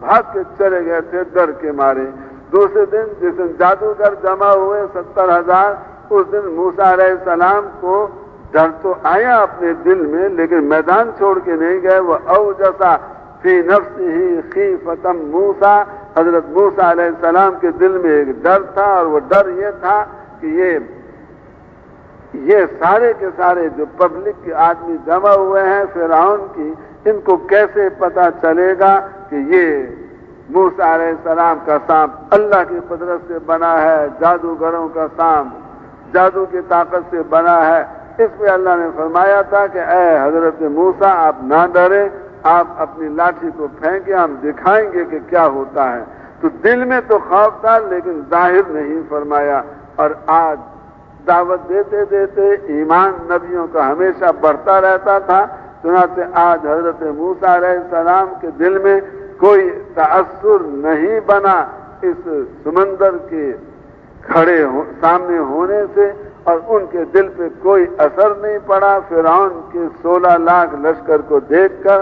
S1: بھاگ کے چلے گئے تھے ڈر کے مارے۔ دوسرے دن جس دن جادوگر جمع ہوئے 70,000، اس دن موسیٰ علیہ السلام کو ڈر تو آیا اپنے دل میں، لیکن میدان چھوڑ کے نہیں گئے۔ وہ اوجسا فی نفسہ خیفۃ موسیٰ، حضرت موسیٰ علیہ السلام کے دل میں ایک ڈر تھا، اور وہ ڈر یہ تھا کہ یہ سارے کے سارے جو پبلک کے آدمی جمع ہوئے ہیں فرعون کی، ان کو کیسے پتہ چلے گا کہ یہ موسیٰ علیہ السلام کا سانپ اللہ کی قدرت سے بنا ہے، جادوگروں کا سانپ جادو کی طاقت سے بنا ہے۔ اس پہ اللہ نے فرمایا تھا کہ اے حضرت موسیٰ آپ نہ ڈریں، آپ اپنی لاٹھی کو پھینکیں، ہم دکھائیں گے کہ کیا ہوتا ہے۔ تو دل میں تو خوف تھا لیکن ظاہر نہیں فرمایا، اور آج دعوت دیتے دیتے ایمان نبیوں کا ہمیشہ بڑھتا رہتا تھا، چنانچہ آج حضرت موسیٰ علیہ السلام کے دل میں کوئی تأثر نہیں بنا اس سمندر کے کھڑے سامنے ہونے سے، اور ان کے دل پہ کوئی اثر نہیں پڑا۔ فرعون کے 16 لاکھ لشکر کو دیکھ کر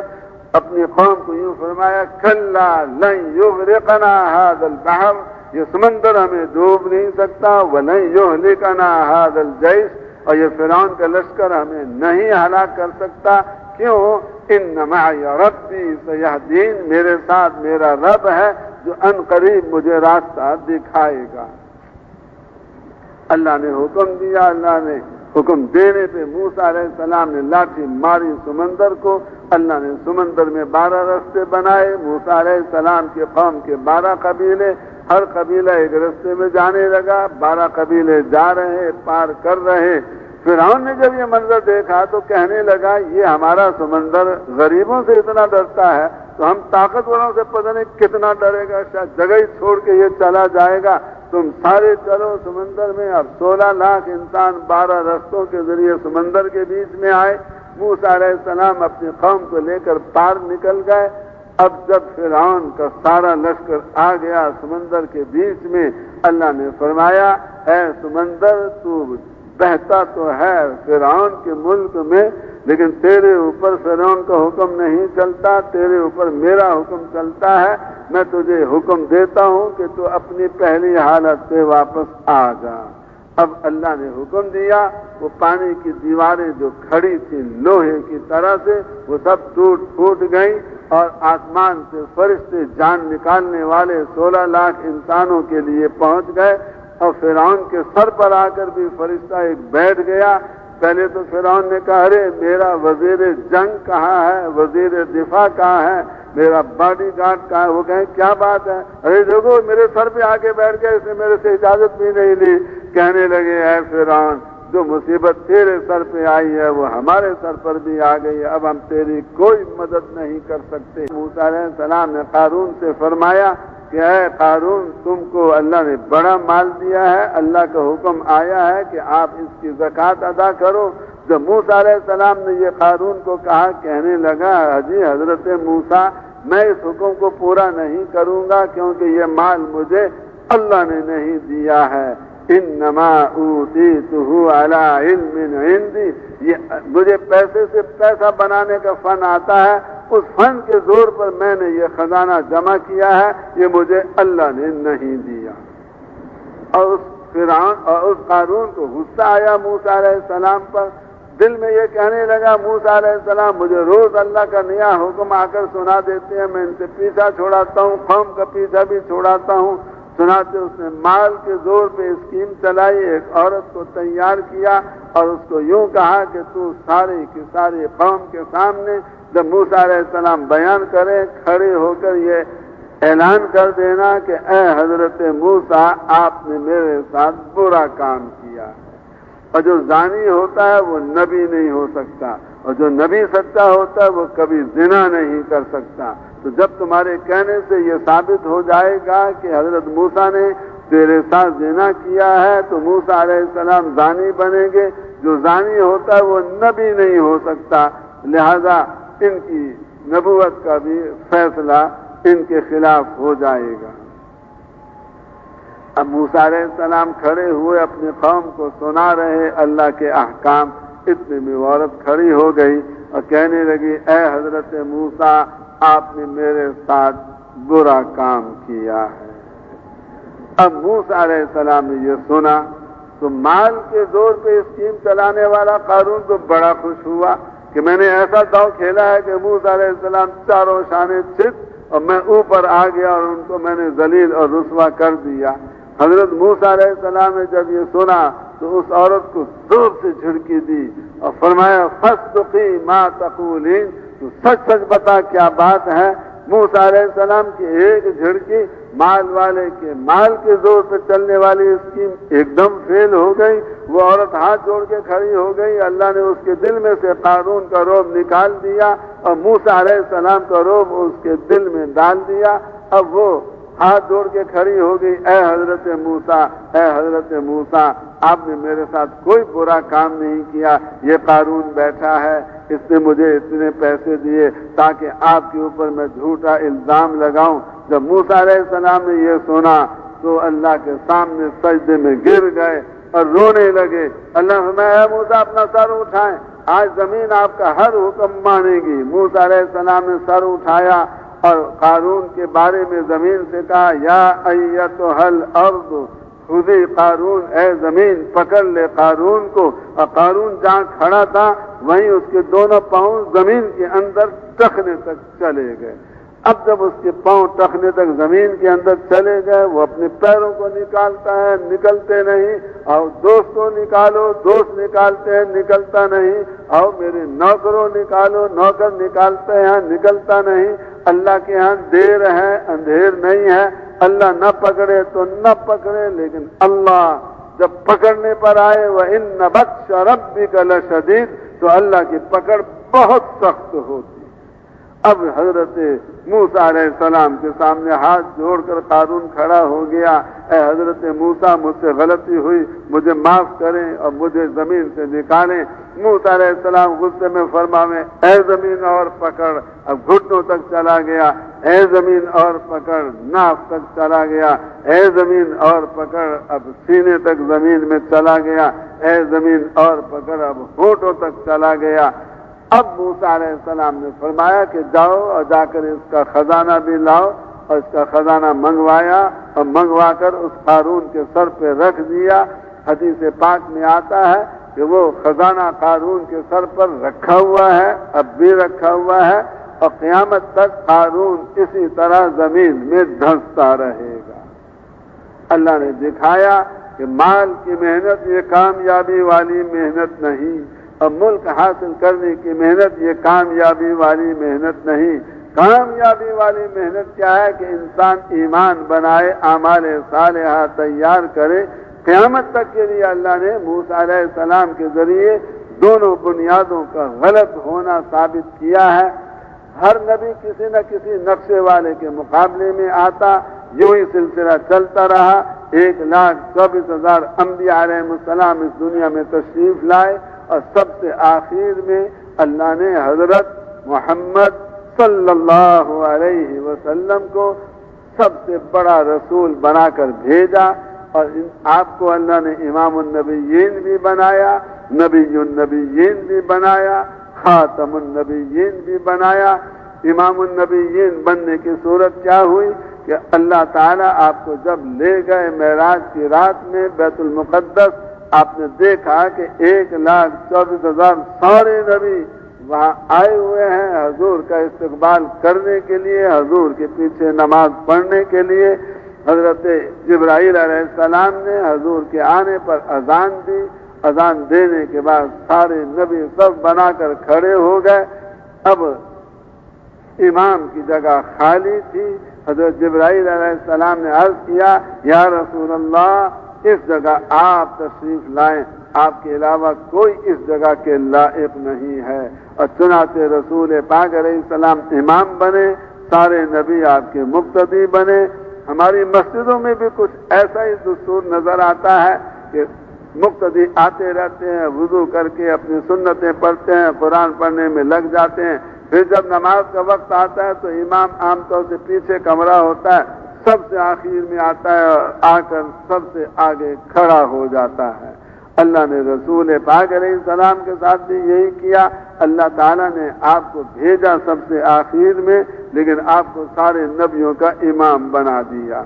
S1: اپنی قوم کو یوں فرمایا کلا لن یغرقنا ھذا البحر، یہ سمندر ہمیں ڈوب نہیں سکتا، ولن یہلکنا ھذا الجیش، اور یہ فرعون کا لشکر ہمیں نہیں ہلاک کر سکتا۔ کیوں؟ ان معی ربی سیہدین، میرے ساتھ میرا رب ہے جو ان قریب مجھے راستہ دکھائے گا۔ اللہ نے حکم دیا، اللہ نے حکم دینے پہ موسیٰ علیہ السلام نے لاٹھی ماری سمندر کو، اللہ نے سمندر میں 12 رستے بنائے، موسیٰ علیہ السلام کی قوم کے 12 قبیلے، ہر قبیلہ ایک رستے میں جانے لگا، 12 قبیلے جا رہے، پار کر رہے۔ فرعون نے جب یہ منظر دیکھا تو کہنے لگا یہ ہمارا سمندر غریبوں سے اتنا ڈرتا ہے تو ہم طاقتوروں سے پتہ نہیں کتنا ڈرے گا، شاید جگہ ہی چھوڑ کے یہ چلا جائے گا، تم سارے چلو سمندر میں۔ اب 16 لاکھ انسان 12 رستوں کے ذریعے سمندر کے بیچ میں آئے، موسیٰ علیہ السلام اپنی قوم کو لے کر پار نکل گئے۔ اب جب فرعون کا سارا لشکر آ گیا سمندر کے بیچ میں، اللہ نے فرمایا اے سمندر تو بہتا تو ہے فرعون کے ملک میں، لیکن تیرے اوپر فرعون کا حکم نہیں چلتا، تیرے اوپر میرا حکم چلتا ہے۔ میں تجھے حکم دیتا ہوں کہ تو اپنی پہلی حالت سے واپس آ جا۔ اب اللہ نے حکم دیا، وہ پانی کی دیواریں جو کھڑی تھی لوہے کی طرح سے وہ سب ٹوٹ پھوٹ گئیں، اور آسمان سے فرشتے جان نکالنے والے 16 لاکھ انسانوں کے لیے پہنچ گئے، اور فرعون کے سر پر آ کر بھی فرشتہ ایک بیٹھ گیا۔ پہلے تو فرعون نے کہا ارے میرا وزیر جنگ کہاں ہے، وزیر دفاع کہاں ہے، میرا باڈی گارڈ کہاں ہے؟ وہ کہیں کیا بات ہے، ارے دیکھو میرے سر پہ آ کے بیٹھ گئے، اس نے میرے سے اجازت بھی نہیں لی۔ کہنے لگے اے فرعون جو مصیبت تیرے سر پہ آئی ہے وہ ہمارے سر پر بھی آ گئی ہے، اب ہم تیری کوئی مدد نہیں کر سکتے۔ موسیٰ علیہ السلام نے قارون سے فرمایا کہ اے قارون تم کو اللہ نے بڑا مال دیا ہے، اللہ کا حکم آیا ہے کہ آپ اس کی زکوٰۃ ادا کرو۔ جب موسیٰ علیہ السلام نے یہ قارون کو کہا، کہنے لگا حجی حضرت موسیٰ میں اس حکم کو پورا نہیں کروں گا کیونکہ یہ مال مجھے اللہ نے نہیں دیا ہے۔ انما اوتیتہ علی علم عندی، یہ مجھے پیسے سے پیسہ بنانے کا فن آتا ہے، اس فن کے زور پر میں نے یہ خزانہ جمع کیا ہے، یہ مجھے اللہ نے نہیں دیا۔ اور اس فرعون اور اس قارون کو غصہ آیا موسیٰ علیہ السلام پر، دل میں یہ کہنے لگا موسیٰ علیہ السلام مجھے روز اللہ کا نیا حکم آ کر سنا دیتے ہیں، میں ان سے پیچھا چھوڑاتا ہوں، قوم کا پیچھا بھی چھوڑاتا ہوں۔ سناتے اس نے مال کے زور پہ اسکیم چلائی، ایک عورت کو تیار کیا اور اس کو یوں کہا کہ تو سارے کی ساری قوم کے سامنے جب موسیٰ علیہ السلام بیان کرے کھڑے ہو کر یہ اعلان کر دینا کہ اے حضرت موسیٰ آپ نے میرے ساتھ برا کام کیا، اور جو زانی ہوتا ہے وہ نبی نہیں ہو سکتا، اور جو نبی سچا ہوتا ہے وہ کبھی زنا نہیں کر سکتا۔ تو جب تمہارے کہنے سے یہ ثابت ہو جائے گا کہ حضرت موسیٰ نے تیرے ساتھ زنا کیا ہے تو موسیٰ علیہ السلام زانی بنیں گے، جو زانی ہوتا ہے وہ نبی نہیں ہو سکتا، لہذا ان کی نبوت کا بھی فیصلہ ان کے خلاف ہو جائے گا۔ اب موسیٰ علیہ السلام کھڑے ہوئے اپنی قوم کو سنا رہے اللہ کے احکام، اتنے میں وہ عورت کھڑی ہو گئی اور کہنے لگی اے حضرت موسیٰ آپ نے میرے ساتھ برا کام کیا ہے۔ اب موسیٰ علیہ السلام نے یہ سنا تو مال کے زور پہ اسکیم چلانے والا قارون تو بڑا خوش ہوا کہ میں نے ایسا داؤ کھیلا ہے کہ موسیٰ علیہ السلام چاروں شانے چت اور میں اوپر آ گیا اور ان کو میں نے ذلیل اور رسوا کر دیا۔ حضرت موسیٰ علیہ السلام نے جب یہ سنا تو اس عورت کو زور سے جھڑکی دی اور فرمایا فاصدقی ما تقولین، تو سچ سچ بتا کیا بات ہے۔ موسیٰ علیہ السلام کی ایک جھڑکی مال والے کے مال کے زور پہ چلنے والی اسکیم ایک دم فیل ہو گئی۔ وہ عورت ہاتھ جوڑ کے کھڑی ہو گئی، اللہ نے اس کے دل میں سے قارون کا رعب نکال دیا اور موسیٰ علیہ السلام کا رعب اس کے دل میں ڈال دیا۔ اب وہ ہاتھ جوڑ کے کھڑی ہو گئی، اے حضرت موسیٰ، اے حضرت موسیٰ آپ نے میرے ساتھ کوئی برا کام نہیں کیا، یہ قارون بیٹھا ہے، اس نے مجھے اتنے پیسے دیے تاکہ آپ کے اوپر میں جھوٹا الزام لگاؤں۔ جب موسیٰ علیہ السلام نے یہ سنا تو اللہ کے سامنے سجدے میں گر گئے اور رونے لگے۔ اللہ فرمایا اے موسیٰ اپنا سر اٹھائیں، آج زمین آپ کا ہر حکم مانے گی۔ موسیٰ علیہ السلام نے سر اٹھایا اور قارون کے بارے میں زمین سے کہا یا ایتھا الارض خذی قارون، اے زمین پکڑ لے قارون کو۔ اور قارون جہاں کھڑا تھا وہیں اس کے دونوں پاؤں زمین کے اندر ٹخنے تک چلے گئے۔ اب جب اس کے پاؤں ٹخنے تک زمین کے اندر چلے گئے وہ اپنے پیروں کو نکالتا ہے، نکلتے نہیں، اور دوست کو نکالو، دوست نکالتے ہیں، نکلتا نہیں، اور میرے نوکروں نکالو، نوکر نکالتے ہیں، نکلتا نہیں۔ اللہ کے ہاں دیر ہے اندھیر نہیں ہے، اللہ نہ پکڑے تو نہ پکڑے، لیکن اللہ جب پکڑنے پر آئے وَإِنَّ بَطْشَ رَبِّكَ لَشَدِيدٌ، تو اللہ کی پکڑ بہت سخت ہوتی۔ اب حضرت موسیٰ علیہ السلام کے سامنے ہاتھ جوڑ کر قارون کھڑا ہو گیا، اے حضرت موسیٰ مجھ سے غلطی ہوئی، مجھے معاف کریں اور مجھے زمین سے نکالیں۔ موسیٰ علیہ السلام غصے میں فرماویں اے زمین اور پکڑ، اب گھٹنوں تک چلا گیا، اے زمین اور پکڑ، ناف تک چلا گیا، اے زمین اور پکڑ، اب سینے تک زمین میں چلا گیا، اے زمین اور پکڑ، اب ہونٹوں تک چلا گیا۔ اب موسیٰ علیہ السلام نے فرمایا کہ جاؤ اور جا کر اس کا خزانہ بھی لاؤ، اور اس کا خزانہ منگوایا اور منگوا کر اس قارون کے سر پہ رکھ دیا۔ حدیث پاک میں آتا ہے کہ وہ خزانہ قارون کے سر پر رکھا ہوا ہے، اب بھی رکھا ہوا ہے، اور قیامت تک قارون اسی طرح زمین میں دھنستا رہے گا۔ اللہ نے دکھایا کہ مال کی محنت یہ کامیابی والی محنت نہیں، اور ملک حاصل کرنے کی محنت یہ کامیابی والی محنت نہیں۔ کامیابی والی محنت کیا ہے کہ انسان ایمان بنائے، اعمال صالحہ تیار کرے۔ قیامت تک کے لیے اللہ نے موسیٰ علیہ السلام کے ذریعے دونوں بنیادوں کا غلط ہونا ثابت کیا ہے۔ ہر نبی کسی نہ کسی نقشے والے کے مقابلے میں آتا، یوں ہی سلسلہ چلتا رہا۔ 1,24,000 انبیاء علیہ السلام اس دنیا میں تشریف لائے، اور سب سے آخر میں اللہ نے حضرت محمد صلی اللہ علیہ وسلم کو سب سے بڑا رسول بنا کر بھیجا، اور آپ کو اللہ نے امام النبیین بھی بنایا، نبی النبیین بھی بنایا، خاتم النبیین بھی بنایا۔ امام النبیین بننے کی صورت کیا ہوئی کہ اللہ تعالیٰ آپ کو جب لے گئے معراج کی رات میں بیت المقدس، آپ نے دیکھا کہ 1,24,000 سارے نبی وہاں آئے ہوئے ہیں حضور کا استقبال کرنے کے لیے، حضور کے پیچھے نماز پڑھنے کے لیے۔ حضرت جبرائیل علیہ السلام نے حضور کے آنے پر اذان دی، اذان دینے کے بعد سارے نبی سب بنا کر کھڑے ہو گئے۔ اب امام کی جگہ خالی تھی، حضرت جبرائیل علیہ السلام نے عرض کیا یا رسول اللہ اس جگہ آپ تشریف لائیں، آپ کے علاوہ کوئی اس جگہ کے لائق نہیں ہے، اور چنانچہ رسول پاک علیہ السلام امام بنے، سارے نبی آپ کے مقتدی بنے۔ ہماری مسجدوں میں بھی کچھ ایسا ہی دستور نظر آتا ہے کہ مقتدی آتے رہتے ہیں، وضو کر کے اپنی سنتیں پڑھتے ہیں، قرآن پڑھنے میں لگ جاتے ہیں، پھر جب نماز کا وقت آتا ہے تو امام عام طور سے پیچھے کمرہ ہوتا ہے، سب سے آخر میں آتا ہے اور آ کر سب سے آگے کھڑا ہو جاتا ہے۔ اللہ نے رسول پاک علیہ السلام کے ساتھ بھی یہی کیا۔ اللہ تعالیٰ نے آپ کو بھیجا سب سے آخر میں، لیکن آپ کو سارے نبیوں کا امام بنا دیا۔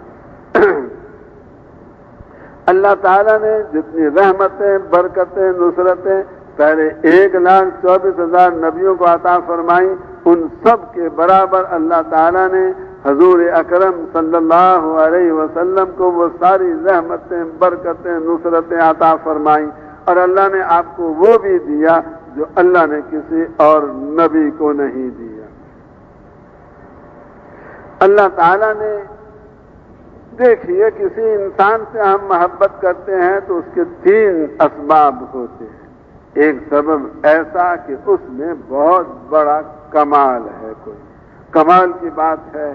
S1: اللہ تعالیٰ نے جتنی رحمتیں، برکتیں، نصرتیں پہلے 1,24,000 نبیوں کو عطا فرمائی، ان سب کے برابر اللہ تعالیٰ نے حضور اکرم صلی اللہ علیہ وسلم کو وہ ساری رحمتیں، برکتیں، نصرتیں عطا فرمائیں، اور اللہ نے آپ کو وہ بھی دیا جو اللہ نے کسی اور نبی کو نہیں دیا۔ اللہ تعالیٰ نے دیکھیے کسی انسان سے ہم محبت کرتے ہیں تو اس کے 3 اسباب ہوتے ہیں۔ ایک سبب ایسا کہ اس میں بہت بڑا کمال ہے، کوئی کمال کی بات ہے،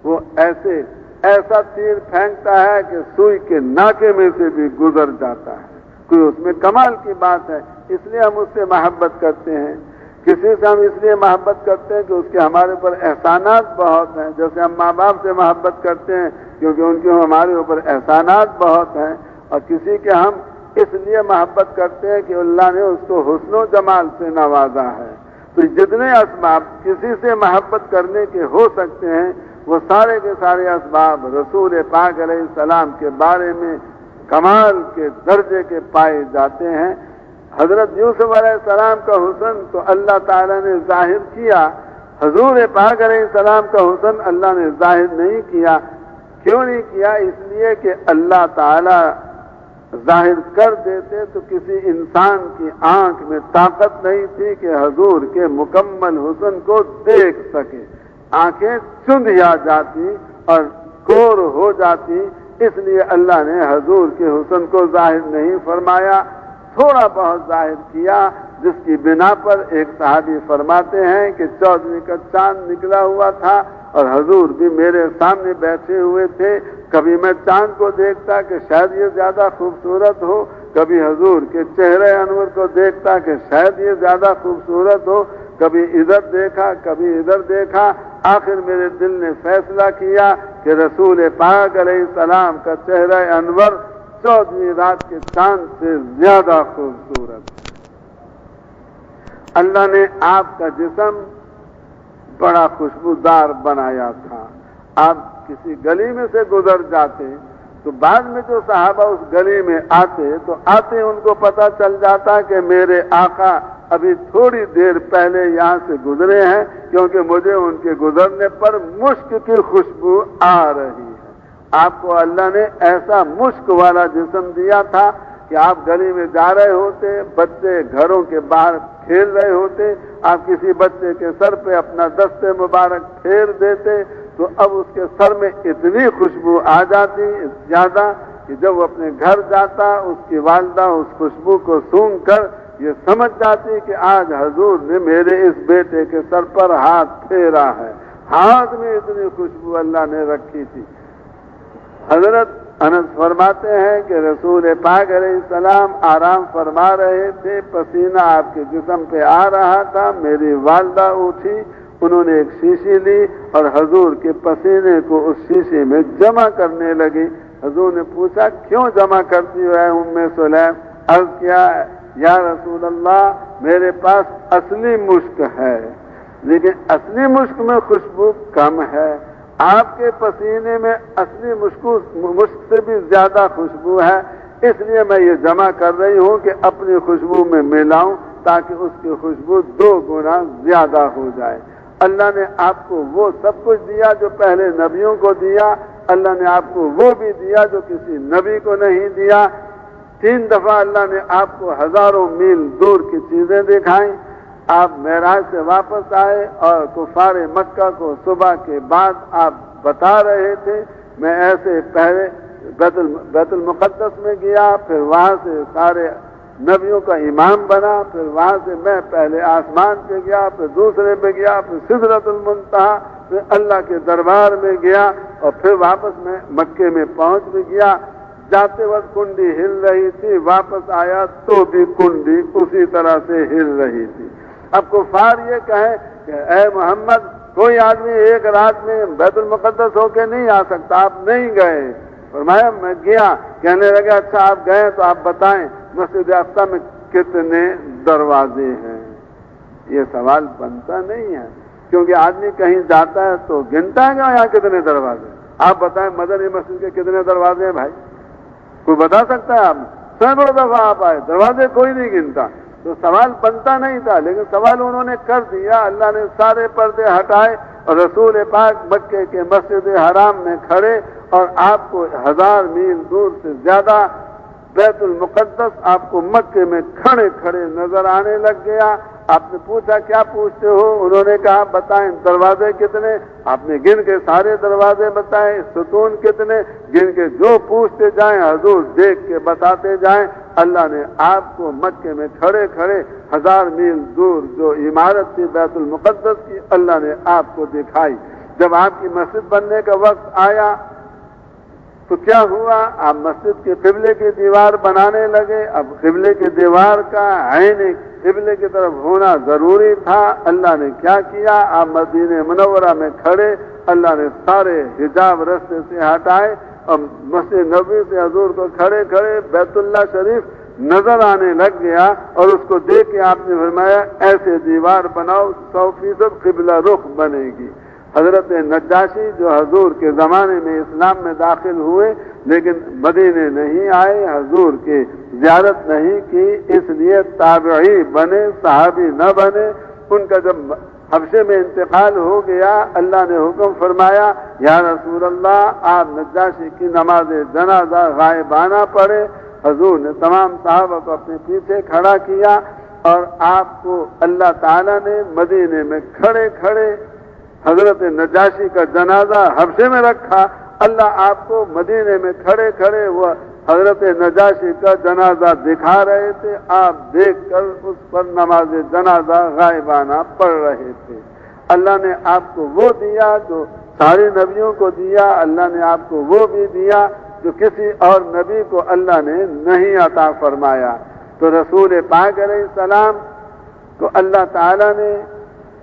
S1: وہ ایسا تیر پھینکتا ہے کہ سوئی کے ناکے میں سے بھی گزر جاتا ہے، کوئی اس میں کمال کی بات ہے، اس لیے ہم اس سے محبت کرتے ہیں۔ کسی سے ہم اس لیے محبت کرتے ہیں کہ اس کے ہمارے اوپر احسانات بہت ہیں، جیسے ہم ماں باپ سے محبت کرتے ہیں کیونکہ ان کے ہمارے اوپر احسانات بہت ہیں، اور کسی کے ہم اس لیے محبت کرتے ہیں کہ اللہ نے اس کو حسن و جمال سے نوازا ہے۔ تو جتنے اسباب کسی سے محبت کرنے کے ہو سکتے ہیں وہ سارے کے سارے اسباب رسول پاک علیہ السلام کے بارے میں کمال کے درجے کے پائے جاتے ہیں۔ حضرت یوسف علیہ السلام کا حسن تو اللہ تعالیٰ نے ظاہر کیا، حضور پاک علیہ السلام کا حسن اللہ نے ظاہر نہیں کیا۔ کیوں نہیں کیا؟ اس لیے کہ اللہ تعالیٰ ظاہر کر دیتے تو کسی انسان کی آنکھ میں طاقت نہیں تھی کہ حضور کے مکمل حسن کو دیکھ سکے، آنکھیں چندھیا جاتی اور کور ہو جاتی، اس لیے اللہ نے حضور کے حسن کو ظاہر نہیں فرمایا، تھوڑا بہت ظاہر کیا، جس کی بنا پر ایک صحابی فرماتے ہیں کہ 14ویں کا چاند نکلا ہوا تھا اور حضور بھی میرے سامنے بیٹھے ہوئے تھے، کبھی میں چاند کو دیکھتا کہ شاید یہ زیادہ خوبصورت ہو، کبھی حضور کے چہرے انور کو دیکھتا کہ شاید یہ زیادہ خوبصورت ہو، کبھی ادھر دیکھا کبھی ادھر دیکھا، آخر میرے دل نے فیصلہ کیا کہ رسول پاک علیہ السلام کا چہرہ انور 14ویں رات کے چاند سے زیادہ خوبصورت۔ اللہ نے آپ کا جسم بڑا خوشبودار بنایا تھا، آپ کسی گلی میں سے گزر جاتے تو بعد میں جو صحابہ اس گلی میں آتے ان کو پتہ چل جاتا کہ میرے آقا ابھی تھوڑی دیر پہلے یہاں سے گزرے ہیں، کیونکہ مجھے ان کے گزرنے پر مشک کی خوشبو آ رہی ہے۔ آپ کو اللہ نے ایسا مشک والا جسم دیا تھا کہ آپ گلی میں جا رہے ہوتے، بچے گھروں کے باہر کھیل رہے ہوتے، آپ کسی بچے کے سر پہ اپنا دست مبارک پھیر دیتے تو اب اس کے سر میں اتنی خوشبو آ جاتی زیادہ کہ جب وہ اپنے گھر جاتا اس کی والدہ اس خوشبو کو سونگھ کر یہ سمجھ جاتی کہ آج حضور نے میرے اس بیٹے کے سر پر ہاتھ پھیرا ہے، ہاتھ میں اتنی خوشبو اللہ نے رکھی تھی۔ حضرت انس فرماتے ہیں کہ رسول پاک علیہ السلام آرام فرما رہے تھے، پسینہ آپ کے جسم پہ آ رہا تھا، میری والدہ اٹھی، انہوں نے ایک شیشی لی اور حضور کے پسینے کو اس شیشے میں جمع کرنے لگی۔ حضور نے پوچھا کیوں جمع کرتی ہو اے ام سلیم؟ عرض کیا یا رسول اللہ میرے پاس اصلی مشک ہے لیکن اصلی مشک میں خوشبو کم ہے، آپ کے پسینے میں اصلی مشک سے بھی زیادہ خوشبو ہے، اس لیے میں یہ جمع کر رہی ہوں کہ اپنی خوشبو میں ملاؤں تاکہ اس کی خوشبو 2 گنا زیادہ ہو جائے۔ اللہ نے آپ کو وہ سب کچھ دیا جو پہلے نبیوں کو دیا، اللہ نے آپ کو وہ بھی دیا جو کسی نبی کو نہیں دیا۔ 3 دفعہ اللہ نے آپ کو ہزاروں میل دور کی چیزیں دکھائیں۔ آپ معراج سے واپس آئے اور کفار مکہ کو صبح کے بعد آپ بتا رہے تھے میں ایسے پہلے بیت المقدس میں گیا، پھر وہاں سے سارے نبیوں کا امام بنا، پھر وہاں سے میں پہلے آسمان پہ گیا، پھر دوسرے پہ گیا، پھر سدرۃ المنتہا، پھر اللہ کے دربار میں گیا اور پھر واپس میں مکے میں پہنچ بھی گیا۔ جاتے وقت کنڈی ہل رہی تھی، واپس آیا تو بھی کنڈی اسی طرح سے ہل رہی تھی۔ اب کفار یہ کہیں کہ اے محمد کوئی آدمی ایک رات میں بیت المقدس ہو کے نہیں آ سکتا، آپ نہیں گئے۔ فرمایا میں گیا۔ کہنے لگے اچھا آپ گئے تو آپ بتائیں مسجد اقصی میں کتنے دروازے ہیں؟ یہ سوال بنتا نہیں ہے، کیونکہ آدمی کہیں جاتا ہے تو گنتا ہے کہ یہاں کتنے دروازے ہیں۔ آپ بتائیں مدنی مسجد کے کتنے دروازے ہیں بھائی؟ کوئی بتا سکتا ہے؟ آپ سینکڑوں دفعہ آپ آئے، دروازے کوئی نہیں گنتا، تو سوال بنتا نہیں تھا، لیکن سوال انہوں نے کر دیا۔ اللہ نے سارے پردے ہٹائے اور رسول پاک مکے کے مسجد حرام میں کھڑے اور آپ کو 1000 میل دور سے زیادہ بیت المقدس آپ کو مکے میں کھڑے کھڑے نظر آنے لگ گیا۔ آپ نے پوچھا کیا پوچھتے ہو؟ انہوں نے کہا بتائیں دروازے کتنے؟ آپ نے گن کے سارے دروازے بتائے، ستون کتنے گن کے، جو پوچھتے جائیں حضور دیکھ کے بتاتے جائیں۔ اللہ نے آپ کو مکے میں کھڑے کھڑے 1000 میل دور جو عمارت تھی بیت المقدس کی، اللہ نے آپ کو دکھائی۔ جب آپ کی مسجد بننے کا وقت آیا تو کیا ہوا؟ آپ مسجد کے قبلے کی دیوار بنانے لگے۔ اب قبلے کی دیوار کا عین قبلے کی طرف ہونا ضروری تھا۔ اللہ نے کیا کیا؟ آپ مدینہ منورہ میں کھڑے، اللہ نے سارے حجاب رستے سے ہٹائے اور مسجد نبوی سے حضور کو کھڑے کھڑے بیت اللہ شریف نظر آنے لگ گیا، اور اس کو دیکھ کے آپ نے فرمایا ایسے دیوار بناؤ 100% قبلہ رخ بنے گی۔ حضرت نجاشی جو حضور کے زمانے میں اسلام میں داخل ہوئے لیکن مدینے نہیں آئے، حضور کی زیارت نہیں کی، اس لیے تابعی بنے، صحابی نہ بنے۔ ان کا جب حبشے میں انتقال ہو گیا، اللہ نے حکم فرمایا یا رسول اللہ آپ نجاشی کی نماز جنازہ غائبانہ پڑھے۔ حضور نے تمام صحابہ کو اپنے پیچھے کھڑا کیا اور آپ کو اللہ تعالیٰ نے مدینے میں کھڑے کھڑے حضرت نجاشی کا جنازہ حبشے میں رکھا۔ اللہ آپ کو مدینے میں کھڑے کھڑے وہ حضرت نجاشی کا جنازہ دکھا رہے تھے، آپ دیکھ کر اس پر نماز جنازہ غائبانہ پڑھ رہے تھے۔ اللہ نے آپ کو وہ دیا جو سارے نبیوں کو دیا، اللہ نے آپ کو وہ بھی دیا جو کسی اور نبی کو اللہ نے نہیں عطا فرمایا۔ تو رسول پاک علیہ السلام کو اللہ تعالیٰ نے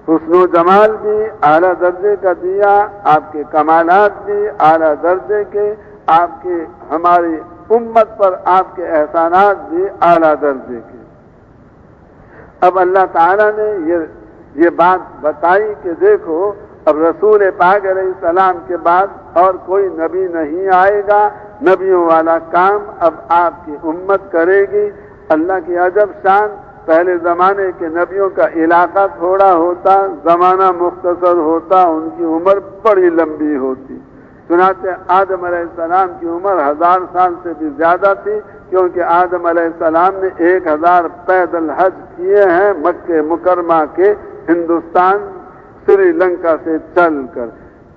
S1: حسن و جمال بھی اعلیٰ درجے کا دیا، آپ کے کمالات بھی اعلیٰ درجے کے، آپ کے ہماری امت پر آپ کے احسانات بھی اعلیٰ درجے کے۔ اب اللہ تعالیٰ نے یہ بات بتائی کہ دیکھو اب رسول پاک علیہ السلام کے بعد اور کوئی نبی نہیں آئے گا، نبیوں والا کام اب آپ کی امت کرے گی۔ اللہ کی عجب شان، پہلے زمانے کے نبیوں کا علاقہ تھوڑا ہوتا، زمانہ مختصر ہوتا، ان کی عمر بڑی لمبی ہوتی۔ چنانچہ آدم علیہ السلام کی عمر 1000 سال سے بھی زیادہ تھی، کیونکہ آدم علیہ السلام نے 1000 پیدل حج کیے ہیں مکہ مکرمہ کے ہندوستان سری لنکا سے چل کر۔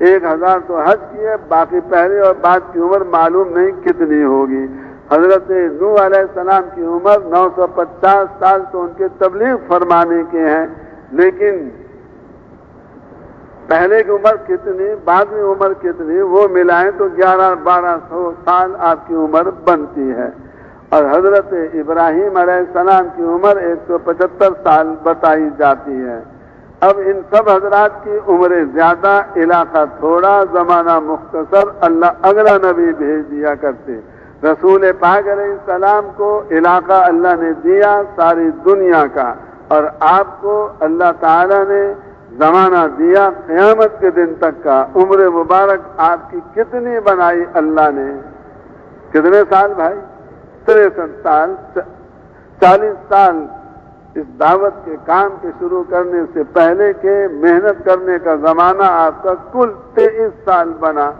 S1: 1000 تو حج کیے، باقی پہلے اور بعد کی عمر معلوم نہیں کتنی ہوگی۔ حضرت نوح علیہ السلام کی عمر 950 سال تو ان کے تبلیغ فرمانے کے ہیں، لیکن پہلے کی عمر کتنی، بعد میں عمر کتنی، وہ ملائیں تو 1100-1200 سال آپ کی عمر بنتی ہے۔ اور حضرت ابراہیم علیہ السلام کی عمر 175 سال بتائی جاتی ہے۔ اب ان سب حضرات کی عمریں زیادہ، علاقہ تھوڑا، زمانہ مختصر، اللہ اگلا نبی بھیج دیا کرتے۔ رسول پاک علیہ السلام کو علاقہ اللہ نے دیا ساری دنیا کا، اور آپ کو اللہ تعالیٰ نے زمانہ دیا قیامت کے دن تک کا۔ عمر مبارک آپ کی کتنی بنائی اللہ نے؟ کتنے سال بھائی؟ 63 سال، 40 سال اس دعوت کے کام کے شروع کرنے سے پہلے کے محنت کرنے کا زمانہ آپ کا کل 23 سال بنا۔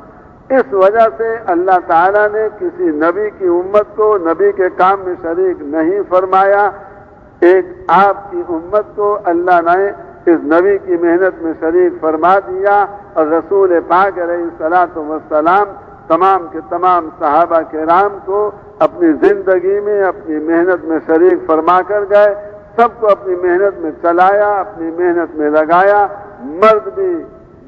S1: اس وجہ سے اللہ تعالیٰ نے کسی نبی کی امت کو نبی کے کام میں شریک نہیں فرمایا۔ ایک آپ کی امت کو اللہ نے اس نبی کی محنت میں شریک فرما دیا، اور رسول پاک علیہ الصلوۃ والسلام تمام کے تمام صحابہ کرام کو اپنی زندگی میں اپنی محنت میں شریک فرما کر گئے۔ سب کو اپنی محنت میں چلایا، اپنی محنت میں لگایا۔ مرد بھی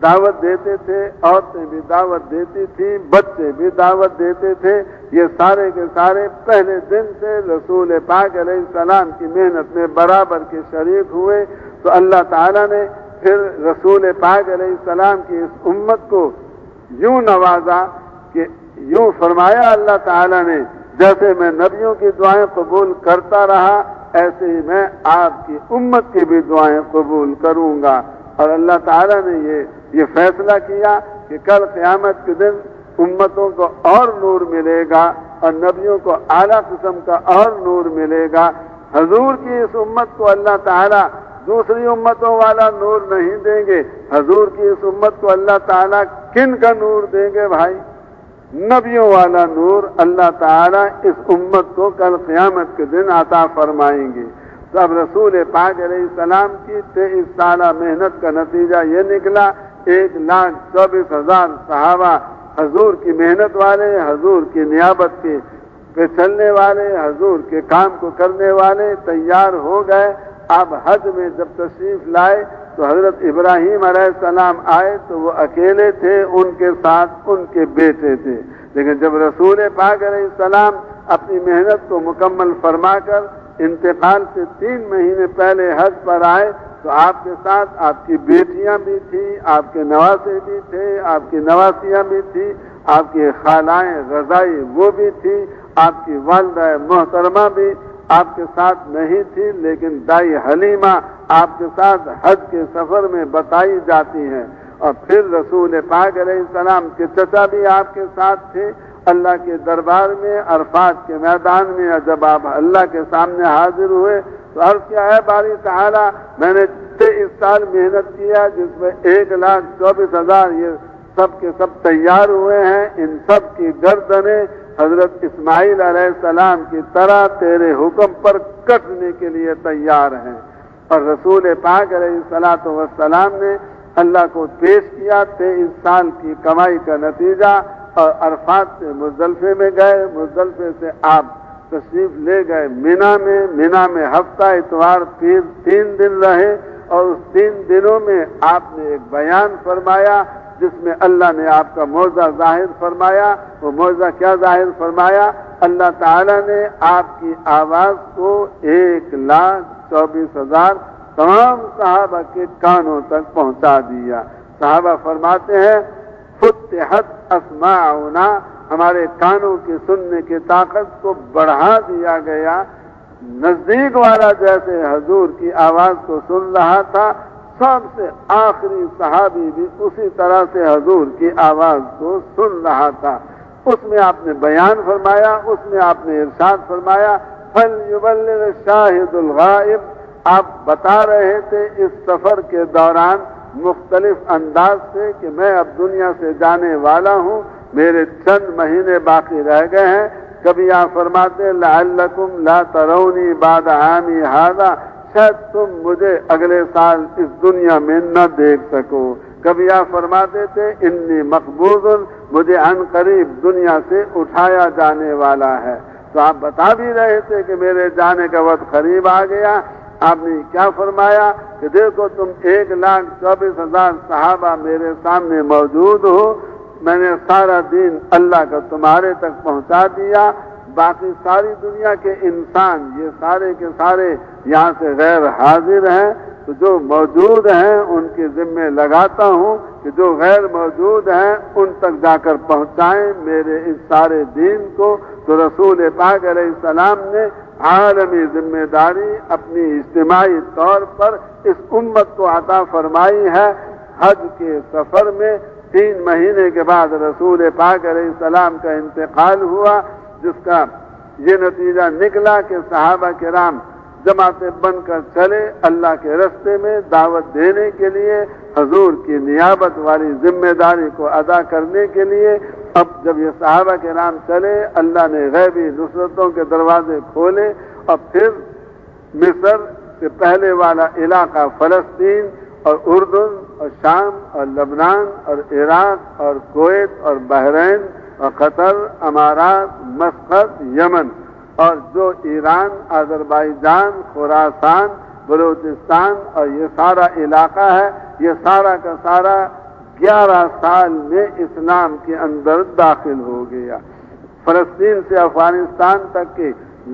S1: دعوت دیتے تھے، عورتیں بھی دعوت دیتی تھیں، بچے بھی دعوت دیتے تھے۔ یہ سارے کے سارے پہلے دن سے رسول پاک علیہ السلام کی محنت میں برابر کے شریک ہوئے۔ تو اللہ تعالیٰ نے پھر رسول پاک علیہ السلام کی اس امت کو یوں نوازا کہ یوں فرمایا اللہ تعالیٰ نے، جیسے میں نبیوں کی دعائیں قبول کرتا رہا، ایسے ہی میں آپ کی امت کی بھی دعائیں قبول کروں گا۔ اور اللہ تعالیٰ نے یہ فیصلہ کیا کہ کل قیامت کے دن امتوں کو اور نور ملے گا، اور نبیوں کو اعلیٰ قسم کا اور نور ملے گا۔ حضور کی اس امت کو اللہ تعالیٰ دوسری امتوں والا نور نہیں دیں گے۔ حضور کی اس امت کو اللہ تعالیٰ کن کا نور دیں گے بھائی؟ نبیوں والا نور اللہ تعالیٰ اس امت کو کل قیامت کے دن عطا فرمائیں گے۔ تو اب رسول پاک علیہ السلام کی 23 سالہ محنت کا نتیجہ یہ نکلا، 1,24,000 صحابہ حضور کی محنت والے، حضور کی نیابت پہ چلنے والے، حضور کے کام کو کرنے والے تیار ہو گئے۔ اب حج میں جب تشریف لائے تو حضرت ابراہیم علیہ السلام آئے تو وہ اکیلے تھے، ان کے ساتھ ان کے بیٹے تھے۔ لیکن جب رسول پاک علیہ السلام اپنی محنت کو مکمل فرما کر انتقال سے 3 مہینے پہلے حج پر آئے تو آپ کے ساتھ آپ کی بیٹیاں بھی تھیں، آپ کے نواسے بھی تھے، آپ کی نواسیاں بھی تھیں، آپ کی خالائیں رضائی وہ بھی تھی، آپ کی والدہ محترمہ بھی آپ کے ساتھ نہیں تھی، لیکن دائی حلیمہ آپ کے ساتھ حج کے سفر میں بتائی جاتی ہیں۔ اور پھر رسول پاک علیہ السلام کے چچا بھی آپ کے ساتھ تھے۔ اللہ کے دربار میں عرفات کے میدان میں جب آپ اللہ کے سامنے حاضر ہوئے تو عرض کیا ہے باری تعالیٰ، میں نے 23 سال محنت کیا جس میں 1,24,000 یہ سب کے سب تیار ہوئے ہیں، ان سب کی گردنیں حضرت اسماعیل علیہ السلام کی طرح تیرے حکم پر کٹنے کے لیے تیار ہیں۔ اور رسول پاک علیہ الصلوۃ والسلام نے اللہ کو پیش کیا 23 سال کی کمائی کا نتیجہ، اور عرفات سے مزدلفے میں گئے، مزدلفے سے آپ تشریف لے گئے مینا میں ہفتہ اتوار پیر 3 دن رہے، اور اس 3 دنوں میں آپ نے ایک بیان فرمایا جس میں اللہ نے آپ کا معجزہ ظاہر فرمایا۔ وہ معجزہ کیا ظاہر فرمایا؟ اللہ تعالیٰ نے آپ کی آواز کو 1,24,000 تمام صحابہ کے کانوں تک پہنچا دیا۔ صحابہ فرماتے ہیں فتحت اسماعنا، ہمارے کانوں کی سننے کی طاقت کو بڑھا دیا گیا۔ نزدیک والا جیسے حضور کی آواز کو سن رہا تھا، سب سے آخری صحابی بھی اسی طرح سے حضور کی آواز کو سن رہا تھا۔ اس میں آپ نے بیان فرمایا، اس میں آپ نے ارشاد فرمایا فَلْيُبَلِّغِ الشَّاهِدُ الْغَائِبَ۔ آپ بتا رہے تھے اس سفر کے دوران مختلف انداز سے کہ میں اب دنیا سے جانے والا ہوں، میرے چند مہینے باقی رہ گئے ہیں۔ کبھی آپ فرماتے لعلکم لا ترونی بعد عامی ھذا، شاید تم مجھے اگلے سال اس دنیا میں نہ دیکھ سکو۔ کبھی آپ فرماتے تھے انی مقبوض، مجھے عن قریب دنیا سے اٹھایا جانے والا ہے۔ تو آپ بتا بھی رہے تھے کہ میرے جانے کا وقت قریب آ گیا۔ آپ نے کیا فرمایا کہ دیکھو تم 1,24,000 صحابہ میرے سامنے موجود ہو، میں نے سارا دین اللہ کا تمہارے تک پہنچا دیا، باقی ساری دنیا کے انسان یہ سارے کے سارے یہاں سے غیر حاضر ہیں، تو جو موجود ہیں ان کے ذمے لگاتا ہوں کہ جو غیر موجود ہیں ان تک جا کر پہنچائیں میرے اس سارے دین کو۔ تو رسول پاک علیہ السلام نے عالمی ذمہ داری اپنی اجتماعی طور پر اس امت کو عطا فرمائی ہے۔ حج کے سفر میں 3 مہینے کے بعد رسول پاک علیہ السلام کا انتقال ہوا، جس کا یہ نتیجہ نکلا کہ صحابہ کرام جماعتیں بن کر چلے اللہ کے رستے میں دعوت دینے کے لیے، حضور کی نیابت والی ذمہ داری کو ادا کرنے کے لیے۔ اب جب یہ صحابہ کرام چلے، اللہ نے غیبی نصرتوں کے دروازے کھولے، اور پھر مصر سے پہلے والا علاقہ فلسطین اور اردن اور شام اور لبنان اور عراق اور کویت اور بحرین اور قطر، امارات، مسقط، یمن، اور جو ایران، آذربائیجان، خراسان، بلوچستان اور یہ سارا علاقہ ہے، یہ سارا کا سارا 11 سال میں اسلام کے اندر داخل ہو گیا۔ فلسطین سے افغانستان تک کے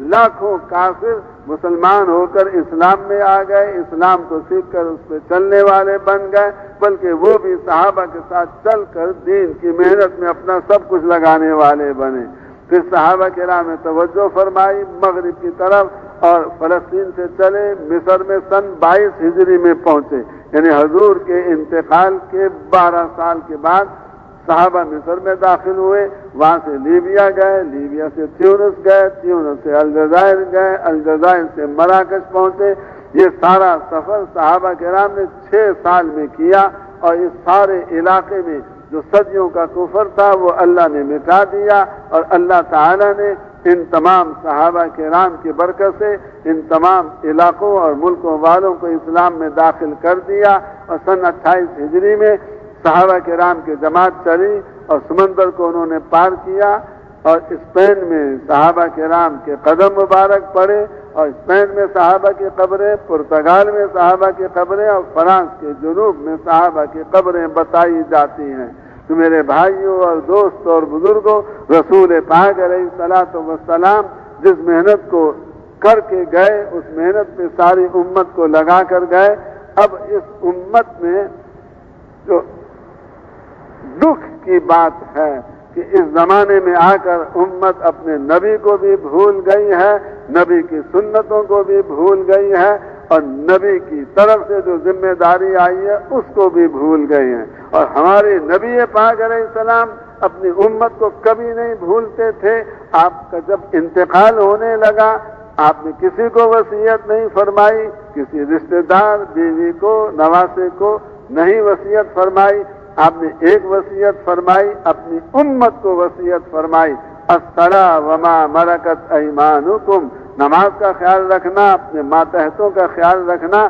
S1: لاکھوں کافر مسلمان ہو کر اسلام میں آ گئے، اسلام کو سیکھ کر اس پہ چلنے والے بن گئے، بلکہ وہ بھی صحابہ کے ساتھ چل کر دین کی محنت میں اپنا سب کچھ لگانے والے بنے۔ پھر صحابہ کرام نے توجہ فرمائی مغرب کی طرف اور فلسطین سے چلے، مصر میں سن 22 ہجری میں پہنچے، یعنی حضور کے انتقال کے 12 سال کے بعد صحابہ مصر میں داخل ہوئے، وہاں سے لیبیا گئے، لیبیا سے تیونس گئے، تیونس سے الجزائر گئے، الجزائر سے مراکش پہنچے۔ یہ سارا سفر صحابہ کرام نے 6 سال میں کیا، اور اس سارے علاقے میں جو صدیوں کا کفر تھا وہ اللہ نے مٹا دیا، اور اللہ تعالی نے ان تمام صحابہ کرام کی برکت سے ان تمام علاقوں اور ملکوں والوں کو اسلام میں داخل کر دیا۔ اور سن 28 ہجری میں صحابہ کرام کی جماعت چلی اور سمندر کو انہوں نے پار کیا، اور اسپین میں صحابہ کرام کے قدم مبارک پڑے، اور اسپین میں صحابہ کی قبریں، پرتگال میں صحابہ کی قبریں، اور فرانس کے جنوب میں صحابہ کی قبریں بتائی جاتی ہیں۔ تو میرے بھائیوں اور دوستوں اور بزرگوں، رسول پاک علیہ الصلوۃ والسلام جس محنت کو کر کے گئے، اس محنت پہ ساری امت کو لگا کر گئے۔ اب اس امت میں جو دکھ کی بات ہے کہ اس زمانے میں آ کر امت اپنے نبی کو بھی بھول گئی ہے، نبی کی سنتوں کو بھی بھول گئی ہے، اور نبی کی طرف سے جو ذمہ داری آئی ہے اس کو بھی بھول گئی ہیں۔ اور ہمارے نبی پاک علیہ السلام اپنی امت کو کبھی نہیں بھولتے تھے۔ آپ کا جب انتقال ہونے لگا، آپ نے کسی کو وصیت نہیں فرمائی، کسی رشتہ دار، بیوی کو، نواسے کو نہیں وصیت فرمائی، آپ نے ایک وصیت فرمائی، اپنی امت کو وصیت فرمائی، الصلاۃ وما ملکت ایمانکم، نماز کا خیال رکھنا، اپنے ماتحتوں کا خیال رکھنا،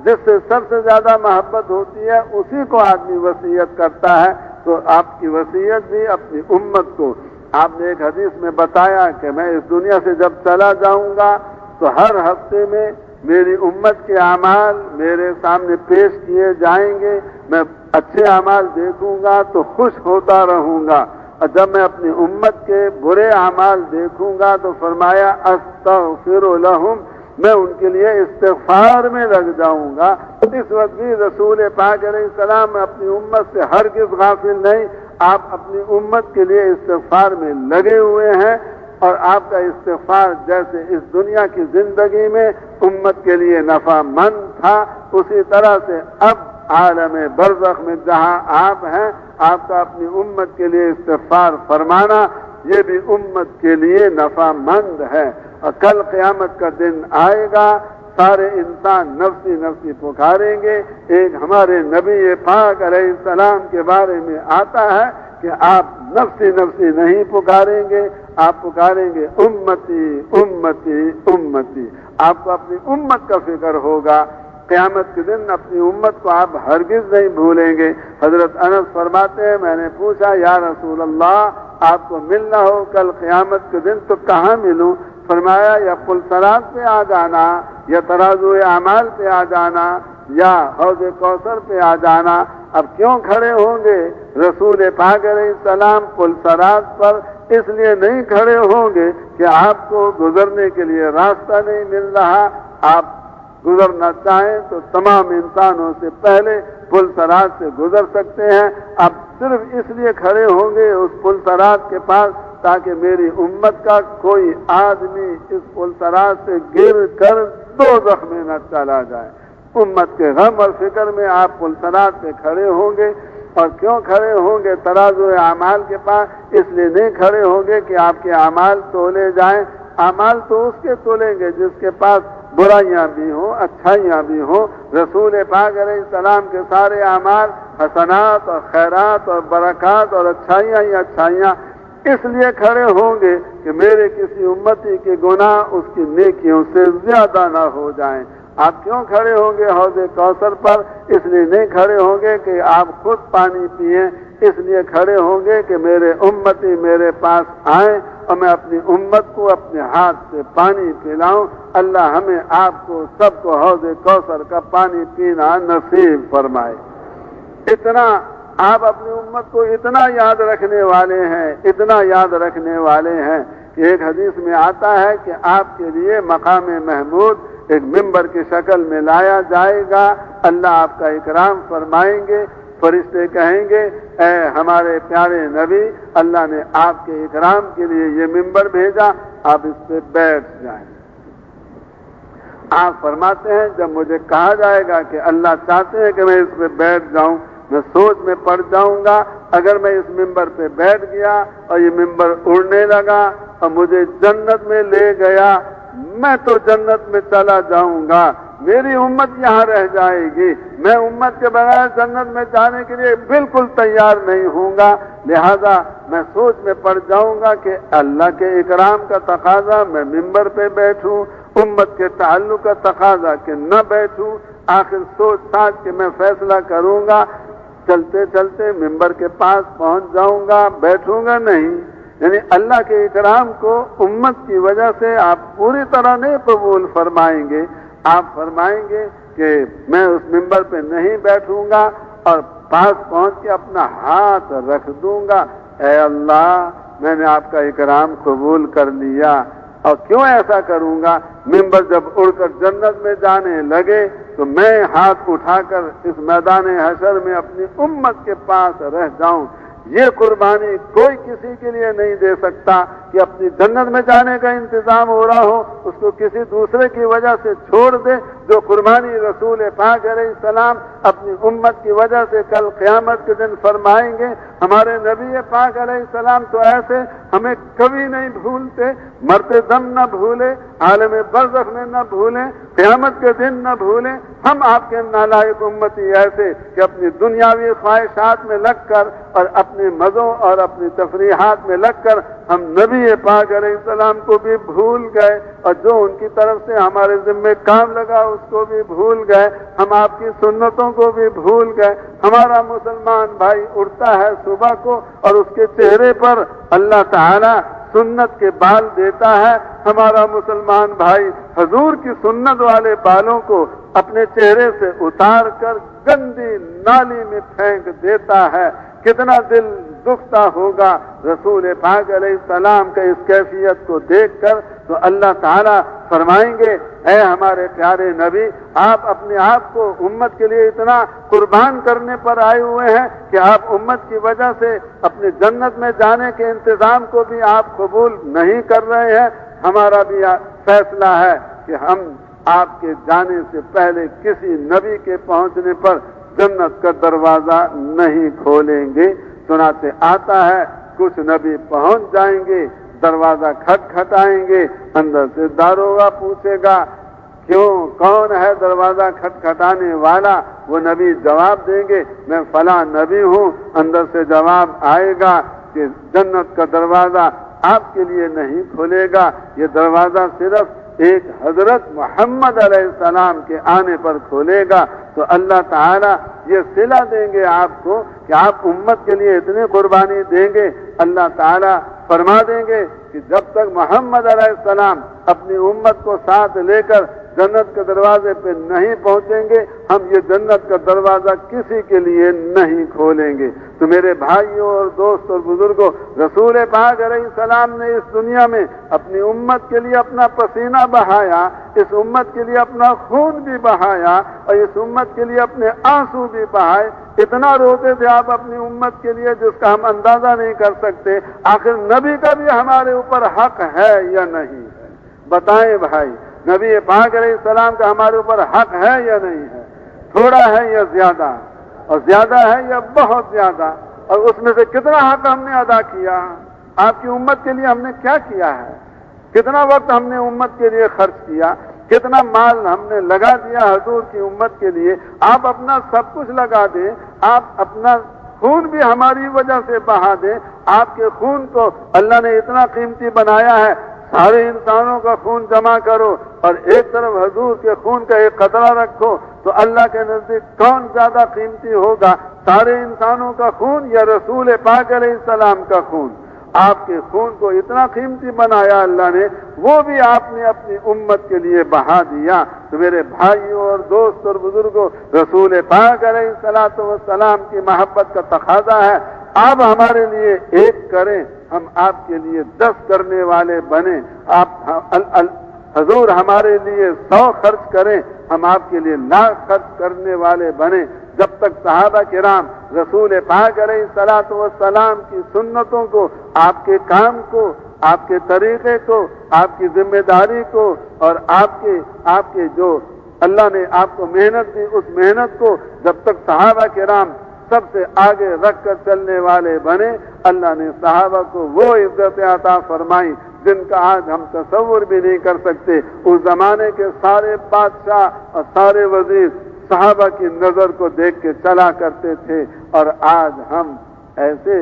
S1: جس سے سب سے زیادہ محبت ہوتی ہے اسی کو آدمی وصیت کرتا ہے۔ تو آپ کی وصیت بھی اپنی امت کو، آپ نے ایک حدیث میں بتایا کہ میں اس دنیا سے جب چلا جاؤں گا تو ہر ہفتے میں میری امت کے اعمال میرے سامنے پیش کیے جائیں گے، میں اچھے اعمال دیکھوں گا تو خوش ہوتا رہوں گا، اور جب میں اپنی امت کے برے اعمال دیکھوں گا تو فرمایا استغفر لہم، میں ان کے لیے استغفار میں لگ جاؤں گا۔ اس وقت بھی رسول پاک علیہ السلام اپنی امت سے ہرگز غافل نہیں، آپ اپنی امت کے لیے استغفار میں لگے ہوئے ہیں، اور آپ کا استغفار جیسے اس دنیا کی زندگی میں امت کے لیے نفع مند تھا، اسی طرح سے اب عالم برزخ میں جہاں آپ ہیں، آپ کا اپنی امت کے لیے استغفار فرمانا یہ بھی امت کے لیے نفع مند ہے۔ اور کل قیامت کا دن آئے گا، سارے انسان نفسی نفسی پکاریں گے۔ ایک ہمارے نبی پاک علیہ السلام کے بارے میں آتا ہے کہ آپ نفسی نفسی نہیں پکاریں گے، آپ پکاریں گے امتی امتی امتی، آپ کو اپنی امت کا فکر ہوگا۔ قیامت کے دن اپنی امت کو آپ ہرگز نہیں بھولیں گے۔ حضرت انس فرماتے ہیں میں نے پوچھا یا رسول اللہ آپ کو ملنا ہو کل قیامت کے دن تو کہاں ملوں؟ فرمایا یا پل صراط پہ آ جانا یا ترازو اعمال پہ آ جانا یا حوض کوثر پہ آ جانا۔ اب کیوں کھڑے ہوں گے؟ رسول پاک علیہ السلام پل صراط پر اس لیے نہیں کھڑے ہوں گے کہ آپ کو گزرنے کے لیے راستہ نہیں مل رہا، آپ گزرنا چاہیں تو تمام انسانوں سے پہلے پل صراط سے گزر سکتے ہیں۔ اب صرف اس لیے کھڑے ہوں گے اس پل صراط کے پاس تاکہ میری امت کا کوئی آدمی اس پل صراط سے گر کر دوزخ میں نہ چلا جائے۔ امت کے غم اور فکر میں آپ پل صراط پہ کھڑے ہوں گے۔ اور کیوں کھڑے ہوں گے ترازو اعمال کے پاس؟ اس لیے نہیں کھڑے ہوں گے کہ آپ کے اعمال تولے جائیں۔ اعمال تو اس کے تولیں گے جس کے پاس برائیاں بھی ہوں اچھائیاں بھی ہوں۔ رسول پاک علیہ السلام کے سارے اعمال حسنات اور خیرات اور برکات اور اچھائیاں ہی اچھائیاں اس لیے کھڑے ہوں گے کہ میرے کسی امتی کے گناہ اس کی نیکیوں سے زیادہ نہ ہو جائیں۔ آپ کیوں کھڑے ہوں گے حوض کوثر پر؟ اس لیے نہیں کھڑے ہوں گے کہ آپ خود پانی پئیں، اس لیے کھڑے ہوں گے کہ میرے امتی میرے پاس آئیں اور میں اپنی امت کو اپنے ہاتھ سے پانی پلاؤں۔ اللہ ہمیں آپ کو سب کو حوض کوثر کا پانی پینا نصیب فرمائے۔ اتنا آپ اپنی امت کو اتنا یاد رکھنے والے ہیں، اتنا یاد رکھنے والے ہیں کہ ایک حدیث میں آتا ہے کہ آپ کے لیے مقام محمود ایک ممبر کی شکل میں لایا جائے گا، اللہ آپ کا اکرام فرمائیں گے، فرشتے کہیں گے اے ہمارے پیارے نبی، اللہ نے آپ کے اکرام کے لیے یہ ممبر بھیجا، آپ اس پہ بیٹھ جائیں۔ آپ فرماتے ہیں جب مجھے کہا جائے گا کہ اللہ چاہتے ہیں کہ میں اس پہ بیٹھ جاؤں، میں سوچ میں پڑ جاؤں گا، اگر میں اس ممبر پہ بیٹھ گیا اور یہ ممبر اڑنے لگا اور مجھے جنت میں لے گیا، میں تو جنت میں چلا جاؤں گا، میری امت یہاں رہ جائے گی، میں امت کے بغیر جنت میں جانے کے لیے بالکل تیار نہیں ہوں گا، لہذا میں سوچ میں پڑ جاؤں گا کہ اللہ کے اکرام کا تقاضا میں ممبر پہ بیٹھوں، امت کے تعلق کا تقاضا کہ نہ بیٹھوں، آخر سوچ ساچ کے میں فیصلہ کروں گا، چلتے چلتے ممبر کے پاس پہنچ جاؤں گا، بیٹھوں گا نہیں۔ یعنی اللہ کے اکرام کو امت کی وجہ سے آپ پوری طرح نہیں قبول فرمائیں گے، آپ فرمائیں گے کہ میں اس ممبر پہ نہیں بیٹھوں گا اور پاس پہنچ کے اپنا ہاتھ رکھ دوں گا، اے اللہ میں نے آپ کا اکرام قبول کر لیا۔ اور کیوں ایسا کروں گا؟ ممبر جب اڑ کر جنت میں جانے لگے تو میں ہاتھ اٹھا کر اس میدان حشر میں اپنی امت کے پاس رہ جاؤں۔ یہ قربانی کوئی کسی کے لیے نہیں دے سکتا کہ اپنی جنت میں جانے کا انتظام ہو رہا ہو اس کو کسی دوسرے کی وجہ سے چھوڑ دے۔ جو قربانی رسول پاک علیہ السلام اپنی امت کی وجہ سے کل قیامت کے دن فرمائیں گے، ہمارے نبی پاک علیہ السلام تو ایسے ہمیں کبھی نہیں بھولتے، مرتے دم نہ بھولے، عالم برزخ میں نہ بھولیں، قیامت کے دن نہ بھولیں۔ ہم آپ کے نالائق امتی ایسے کہ اپنی دنیاوی خواہشات میں لگ کر اور اپنے مزوں اور اپنی تفریحات میں لگ کر ہم نبی پاک علیہ السلام کو بھی بھول گئے اور جو ان کی طرف سے ہمارے ذمہ کام لگا اس کو بھی بھول گئے، ہم آپ کی سنتوں کو بھی بھول گئے۔ ہمارا مسلمان بھائی اٹھتا ہے صبح کو اور اس کے چہرے پر اللہ تعالی سنت کے بال دیتا ہے، ہمارا مسلمان بھائی حضور کی سنت والے بالوں کو اپنے چہرے سے اتار کر گندی نالی میں پھینک دیتا ہے۔ کتنا دل دکھتا ہوگا رسول پاک علیہ السلام کا اس کیفیت کو دیکھ کر۔ تو اللہ تعالیٰ فرمائیں گے اے ہمارے پیارے نبی، آپ اپنے آپ کو امت کے لیے اتنا قربان کرنے پر آئے ہوئے ہیں کہ آپ امت کی وجہ سے اپنے جنت میں جانے کے انتظام کو بھی آپ قبول نہیں کر رہے ہیں۔ ہمارا بھی فیصلہ ہے کہ ہم آپ کے جانے سے پہلے کسی نبی کے پہنچنے پر جنت کا دروازہ نہیں کھولیں گے۔ چنانچہ آتا ہے کچھ نبی پہنچ جائیں گے، دروازہ کھٹکھٹائیں گے، اندر سے داروغہ پوچھے گا کیوں کون ہے دروازہ کھٹکھٹانے والا؟ وہ نبی جواب دیں گے میں فلاں نبی ہوں۔ اندر سے جواب آئے گا کہ جنت کا دروازہ آپ کے لیے نہیں کھلے گا، یہ دروازہ صرف ایک حضرت محمد علیہ السلام کے آنے پر کھولے گا۔ تو اللہ تعالیٰ یہ صلہ دیں گے آپ کو کہ آپ امت کے لیے اتنی قربانی دیں گے، اللہ تعالیٰ فرما دیں گے کہ جب تک محمد علیہ السلام اپنی امت کو ساتھ لے کر جنت کے دروازے پہ نہیں پہنچیں گے ہم یہ جنت کا دروازہ کسی کے لیے نہیں کھولیں گے۔ تو میرے بھائیوں اور دوست اور بزرگوں، رسول پاک علیہ السلام نے اس دنیا میں اپنی امت کے لیے اپنا پسینہ بہایا، اس امت کے لیے اپنا خون بھی بہایا اور اس امت کے لیے اپنے آنسو بھی بہائے۔ اتنا روتے تھے آپ اپنی امت کے لیے جس کا ہم اندازہ نہیں کر سکتے۔ آخر نبی کا بھی ہمارے اوپر حق ہے یا نہیں ہے؟ بتائیں بھائی، نبی پاک علیہ السلام کا ہمارے اوپر حق ہے یا نہیں ہے؟ تھوڑا ہے یا زیادہ؟ اور زیادہ ہے یا بہت زیادہ؟ اور اس میں سے کتنا حق ہم نے ادا کیا؟ آپ کی امت کے لیے ہم نے کیا کیا ہے؟ کتنا وقت ہم نے امت کے لیے خرچ کیا؟ کتنا مال ہم نے لگا دیا حضور کی امت کے لیے؟ آپ اپنا سب کچھ لگا دیں، آپ اپنا خون بھی ہماری وجہ سے بہا دیں۔ آپ کے خون کو اللہ نے اتنا قیمتی بنایا ہے، سارے انسانوں کا خون جمع کرو اور ایک طرف حضور کے خون کا ایک قطرہ رکھو تو اللہ کے نزدیک کون زیادہ قیمتی ہوگا، سارے انسانوں کا خون یا رسول پاک علیہ السلام کا خون؟ آپ کے خون کو اتنا قیمتی بنایا اللہ نے، وہ بھی آپ نے اپنی امت کے لیے بہا دیا۔ تو میرے بھائیوں اور دوست اور بزرگوں، رسول پاک علیہ السلام کی محبت کا تقاضا ہے آپ ہمارے لیے ایک کریں، ہم آپ کے لیے 10 کرنے والے بنیں۔ آپ حضور ہمارے لیے 100 خرچ کریں، ہم آپ کے لیے 1,00,000 خرچ کرنے والے بنیں۔ جب تک صحابہ کرام رسول پاک علیہ السلام کی سنتوں کو، آپ کے کام کو، آپ کے طریقے کو، آپ کی ذمہ داری کو اور آپ کے جو اللہ نے آپ کو محنت دی اس محنت کو جب تک صحابہ کرام سب سے آگے رکھ کر چلنے والے بنے، اللہ نے صحابہ کو وہ عزت عطا فرمائی جن کا آج ہم تصور بھی نہیں کر سکتے۔ اس زمانے کے سارے بادشاہ اور سارے وزیر صحابہ کی نظر کو دیکھ کے چلا کرتے تھے، اور آج ہم ایسے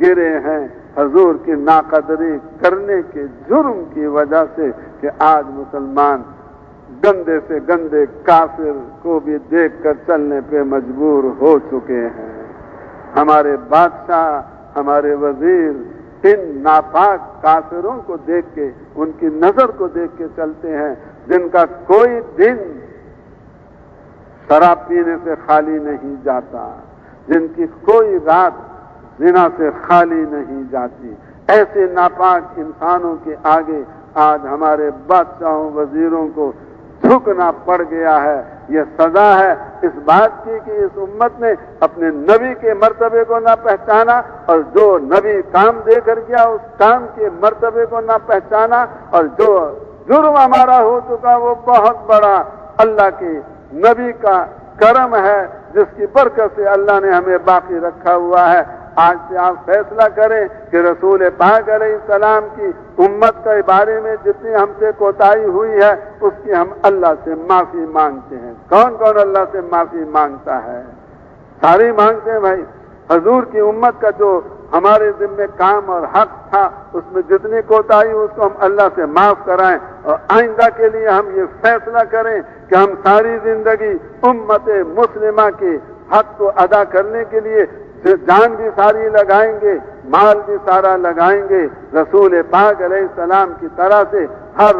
S1: گرے ہیں حضور کی ناقدری کرنے کے جرم کی وجہ سے کہ آج مسلمان گندے سے گندے کافر کو بھی دیکھ کر چلنے پہ مجبور ہو چکے ہیں۔ ہمارے بادشاہ، ہمارے وزیر ان ناپاک کافروں کو دیکھ کے، ان کی نظر کو دیکھ کے چلتے ہیں جن کا کوئی دن شراب پینے سے خالی نہیں جاتا، جن کی کوئی رات زنا سے خالی نہیں جاتی۔ ایسے ناپاک انسانوں کے آگے آج ہمارے بادشاہوں، وزیروں کو جھکنا پڑ گیا ہے۔ یہ سزا ہے اس بات کی کہ اس امت نے اپنے نبی کے مرتبے کو نہ پہچانا، اور جو نبی کام دے کر گیا اس کام کے مرتبے کو نہ پہچانا، اور جو جرم ہمارا ہو چکا وہ بہت بڑا اللہ کے نبی کا کرم ہے جس کی برکت سے اللہ نے ہمیں باقی رکھا ہوا ہے۔ آج سے آپ فیصلہ کریں کہ رسول پاک علیہ السلام کی امت کے بارے میں جتنی ہم سے کوتاہی ہوئی ہے اس کی ہم اللہ سے معافی مانگتے ہیں۔ کون کون اللہ سے معافی مانگتا ہے؟ سارے مانگتے ہیں بھائی۔ حضور کی امت کا جو ہمارے ذمہ کام اور حق تھا اس میں جتنی کوتاہی اس کو ہم اللہ سے معاف کرائیں، اور آئندہ کے لیے ہم یہ فیصلہ کریں کہ ہم ساری زندگی امت مسلمہ کے حق کو ادا کرنے کے لیے جان بھی ساری لگائیں گے، مال بھی سارا لگائیں گے، رسول پاک علیہ السلام کی طرح سے ہر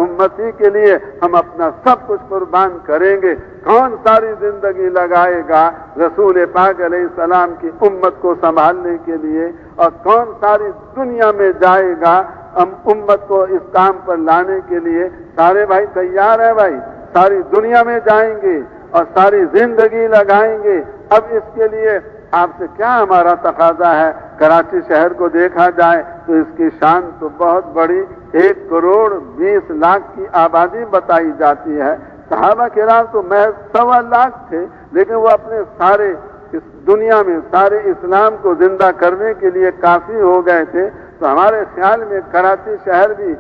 S1: امتی کے لیے ہم اپنا سب کچھ قربان کریں گے۔ کون ساری زندگی لگائے گا رسول پاک علیہ السلام کی امت کو سنبھالنے کے لیے، اور کون ساری دنیا میں جائے گا ہم امت کو اس کام پر لانے کے لیے؟ سارے بھائی تیار ہیں بھائی؟ ساری دنیا میں جائیں گے اور ساری زندگی لگائیں گے۔ اب اس کے لیے آپ سے کیا ہمارا تقاضا ہے؟ کراچی شہر کو دیکھا جائے تو اس کی شان تو بہت بڑی، 1,20,00,000 کی آبادی بتائی جاتی ہے۔ صحابہ کرام تو محض 1.25 تھے، لیکن وہ اپنے سارے اس دنیا میں سارے اسلام کو زندہ کرنے کے لیے کافی ہو گئے تھے۔ تو ہمارے خیال میں کراچی شہر بھی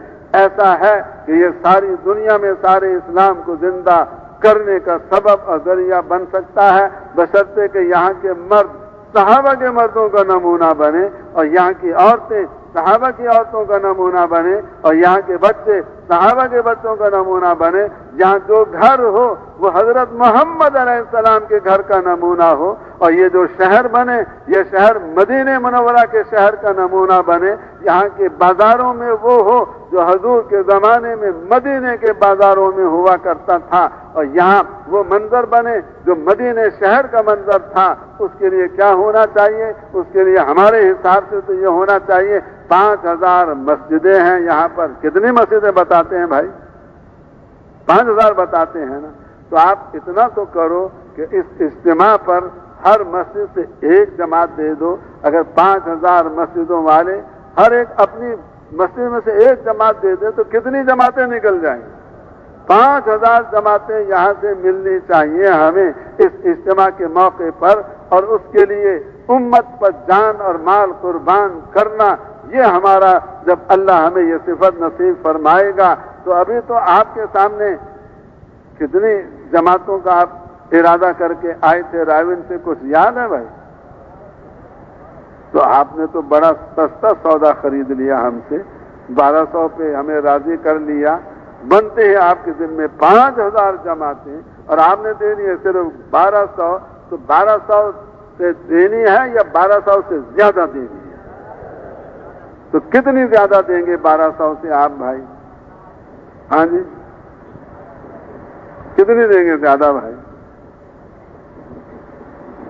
S1: ایسا ہے کہ یہ ساری دنیا میں سارے اسلام کو زندہ کرنے کا سبب اور ذریعہ بن سکتا ہے، بشرطے کہ یہاں کے مرد صحابہ کے مردوں کا نمونہ بنے اور یہاں کی عورتیں صحابہ کی عورتوں کا نمونہ بنے اور یہاں کے بچے صحابہ کے بچوں کا نمونہ بنے، یہاں جو گھر ہو وہ حضرت محمد علیہ السلام کے گھر کا نمونہ ہو، اور یہ جو شہر بنے یہ شہر مدینہ منورہ کے شہر کا نمونہ بنے، یہاں کے بازاروں میں وہ ہو جو حضور کے زمانے میں مدینے کے بازاروں میں ہوا کرتا تھا، اور یہاں وہ منظر بنے جو مدینہ شہر کا منظر تھا۔ اس کے لیے کیا ہونا چاہیے؟ اس کے لیے ہمارے حساب سے تو یہ ہونا چاہیے 5000 مسجدیں ہیں یہاں پر۔ کتنی مسجدیں بتاتے ہیں بھائی؟ 5000 بتاتے ہیں نا؟ تو آپ اتنا تو کرو کہ اس اجتماع پر ہر مسجد سے ایک جماعت دے دو۔ اگر 5000 مسجدوں والے ہر ایک اپنی مسجد میں سے ایک جماعت دے دے تو کتنی جماعتیں نکل جائیں گی؟ 5000 جماعتیں یہاں سے ملنی چاہیے ہمیں اس اجتماع کے موقع پر، اور اس کے لیے امت پر جان اور مال قربان کرنا، یہ ہمارا جب اللہ ہمیں یہ صفت نصیب فرمائے گا۔ تو ابھی تو آپ کے سامنے کتنی جماعتوں کا آپ ارادہ کر کے آئے تھے رائے سے، کچھ یاد ہے بھائی؟ تو آپ نے تو بڑا سستا سودا خرید لیا ہم سے، 1200 پہ ہمیں راضی کر لیا۔ بنتے ہیں آپ کے دن میں 5000 جماعتیں، اور آپ نے دینی ہے صرف 1200، تو 1200 سے دینی ہے یا 1200 سے زیادہ دینی ہے؟ تو کتنی زیادہ دیں گے 1200 سے آپ بھائی؟ ہاں جی، کتنی دیں گے زیادہ بھائی؟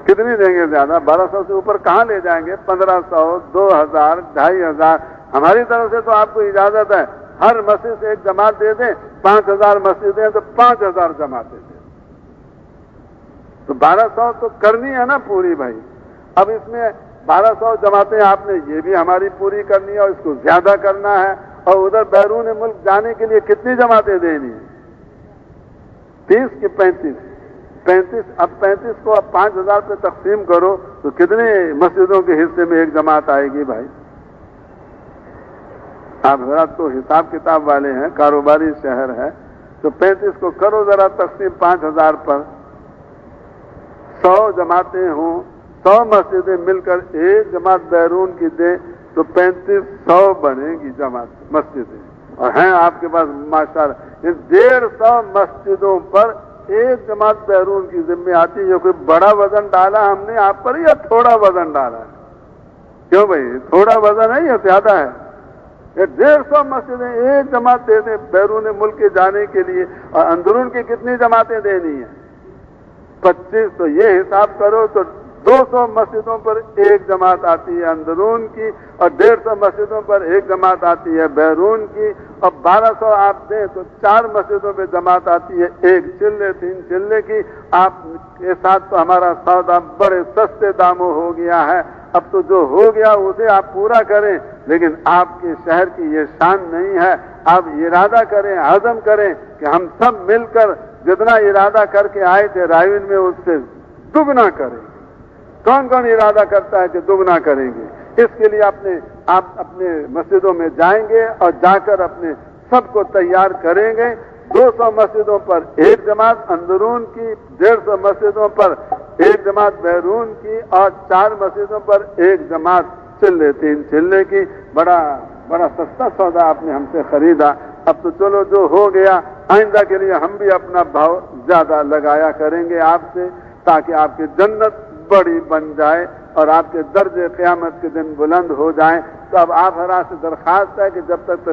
S1: کتنی دیں گے زیادہ؟ 1200 سے اوپر کہاں لے جائیں گے؟ 1500، 2000، 2500۔ ہماری طرف سے تو آپ کو اجازت ہے ہر مسجد سے ایک جماعت دے دیں۔ 5000 مسجدیں تو 5000 جماعتیں دیں، تو 1200 تو کرنی ہے نا پوری بھائی۔ اب اس میں 1200 جماعتیں آپ نے یہ بھی ہماری پوری کرنی ہے اور اس کو زیادہ کرنا ہے، اور ادھر بیرون ملک جانے کے لیے کتنی جماعتیں دینی ہیں؟ 30 کہ 35؟ 35۔ اب 35 کو اب 5000 پہ تقسیم کرو تو کتنے مسجدوں کے حصے میں ایک جماعت آئے گی بھائی؟ آپ حضرات تو حساب کتاب والے ہیں، کاروباری شہر ہے، تو 35 کو کرو ذرا تقسیم 5000 پر۔ 100 جماعتیں ہوں، 100 مسجدیں مل کر ایک جماعت بیرون کی دیں تو 3500 بنے گی جماعت مسجدیں، اور ہیں آپ کے پاس ماشاءاللہ 150 مسجدوں پر ایک جماعت بیرون کی ذمہ آتی ہے۔ یہ کوئی بڑا وزن ڈالا ہم نے آپ پر یا تھوڑا وزن ڈالا ہے؟ کیوں بھائی، تھوڑا وزن ہے یا زیادہ ہے؟ 150 مسجدیں ایک جماعت دے دیں بیرون ملک کے جانے کے لیے، اور اندرون کی کتنی جماعتیں دینی ہیں؟ 25۔ تو یہ حساب کرو تو 200 مسجدوں پر ایک جماعت آتی ہے اندرون کی، اور 150 مسجدوں پر ایک جماعت آتی ہے بیرون کی، اور 1200 آپ دیں تو 4 مسجدوں پہ جماعت آتی ہے ایک چلے 3 چلے کی۔ آپ کے ساتھ تو ہمارا سودا بڑے سستے داموں ہو گیا ہے۔ اب تو جو ہو گیا اسے آپ پورا کریں، لیکن آپ کے شہر کی یہ شان نہیں ہے۔ آپ ارادہ کریں، عزم کریں کہ ہم سب مل کر جتنا ارادہ کر کے آئے تھے رائون میں اس سے دگنا کریں۔ کون کون ارادہ کرتا ہے کہ دگنا کریں گے؟ اس کے لیے آپ اپنے مسجدوں میں جائیں گے اور جا کر اپنے سب کو تیار کریں گے۔ 200 مسجدوں پر ایک جماعت اندرون کی، 150 مسجدوں پر ایک جماعت بیرون کی، اور 4 مسجدوں پر ایک جماعت چلے 3 چلے کی۔ بڑا سستا سودا آپ نے ہم سے خریدا۔ اب تو چلو جو ہو گیا، آئندہ کے لیے ہم بھی اپنا بھاؤ زیادہ لگایا کریں گے آپ سے، تاکہ آپ کی جنت بڑی بن جائے اور آپ کے درجے قیامت کے دن بلند ہو جائیں۔ تو اب آپ حضرات سے درخواست ہے کہ جب تک